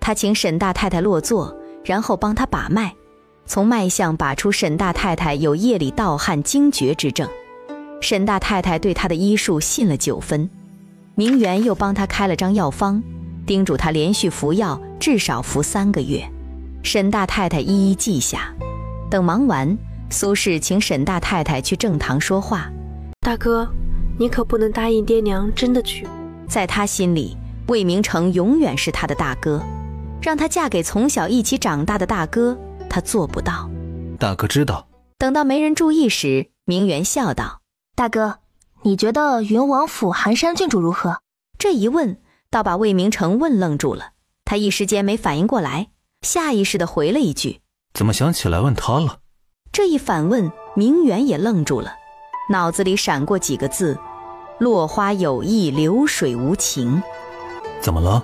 他请沈大太太落座，然后帮她把脉，从脉象把出沈大太太有夜里盗汗惊厥之症。沈大太太对他的医术信了9分。明媛又帮他开了张药方，叮嘱他连续服药，至少服3个月。沈大太太一一记下。等忙完，苏轼请沈大太太去正堂说话。大哥，你可不能答应爹娘真的娶。在他心里，魏明成永远是他的大哥，让他嫁给从小一起长大的大哥，他做不到。大哥知道。等到没人注意时，明媛笑道：大哥，你觉得云王府寒山郡主如何？这一问倒把魏明成问愣住了，他一时间没反应过来，下意识地回了一句：怎么想起来问他了？这一反问，明媛也愣住了，脑子里闪过几个字：落花有意，流水无情。怎么了？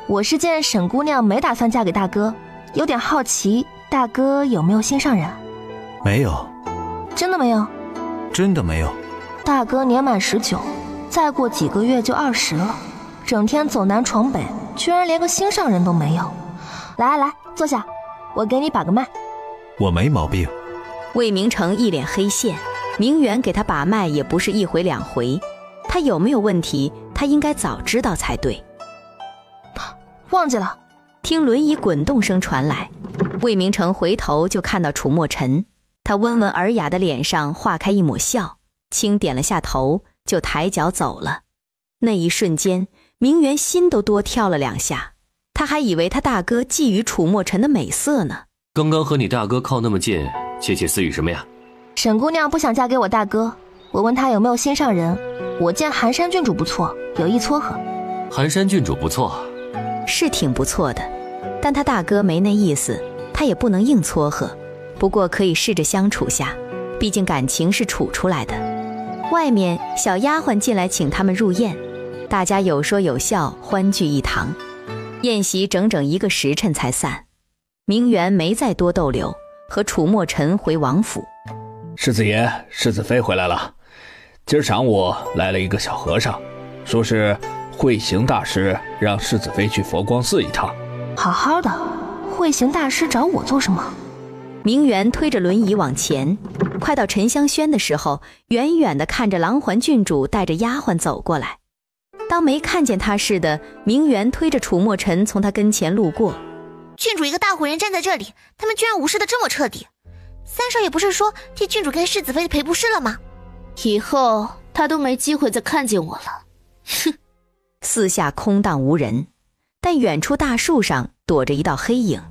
我是见沈姑娘没打算嫁给大哥，有点好奇，大哥有没有心上人？没有。真的没有？真的没有。大哥年满19，再过几个月就20了，整天走南闯北，居然连个心上人都没有。来，坐下，我给你把个脉。我没毛病。魏明成一脸黑线，明媛给他把脉也不是1回2回，他有没有问题，他应该早知道才对。忘记了。听轮椅滚动声传来，魏明成回头就看到楚墨尘，他温文尔雅的脸上化开一抹笑，轻点了下头，就抬脚走了。那一瞬间，明媛心都多跳了2下，他还以为他大哥觊觎楚墨尘的美色呢。刚刚和你大哥靠那么近，窃窃私语什么呀？沈姑娘不想嫁给我大哥，我问她有没有心上人，我见寒山郡主不错，有意撮合。寒山郡主不错，是挺不错的，但他大哥没那意思，他也不能硬撮合，不过可以试着相处下，毕竟感情是处出来的。外面小丫鬟进来请他们入宴，大家有说有笑，欢聚一堂。宴席整整1个时辰才散。明媛没再多逗留，和楚墨尘回王府。世子爷，世子妃回来了。今儿晌午来了一个小和尚，说是慧行大师让世子妃去佛光寺一趟。好好的，慧行大师找我做什么？明媛推着轮椅往前，快到沉香轩的时候，远远地看着郎环郡主带着丫鬟走过来。当没看见他似的，明媛推着楚墨尘从他跟前路过。郡主一个大户人站在这里，他们居然无视得这么彻底。三少爷不是说替郡主给世子妃赔不是了吗？以后他都没机会再看见我了。哼！四下空荡无人，但远处大树上躲着一道黑影。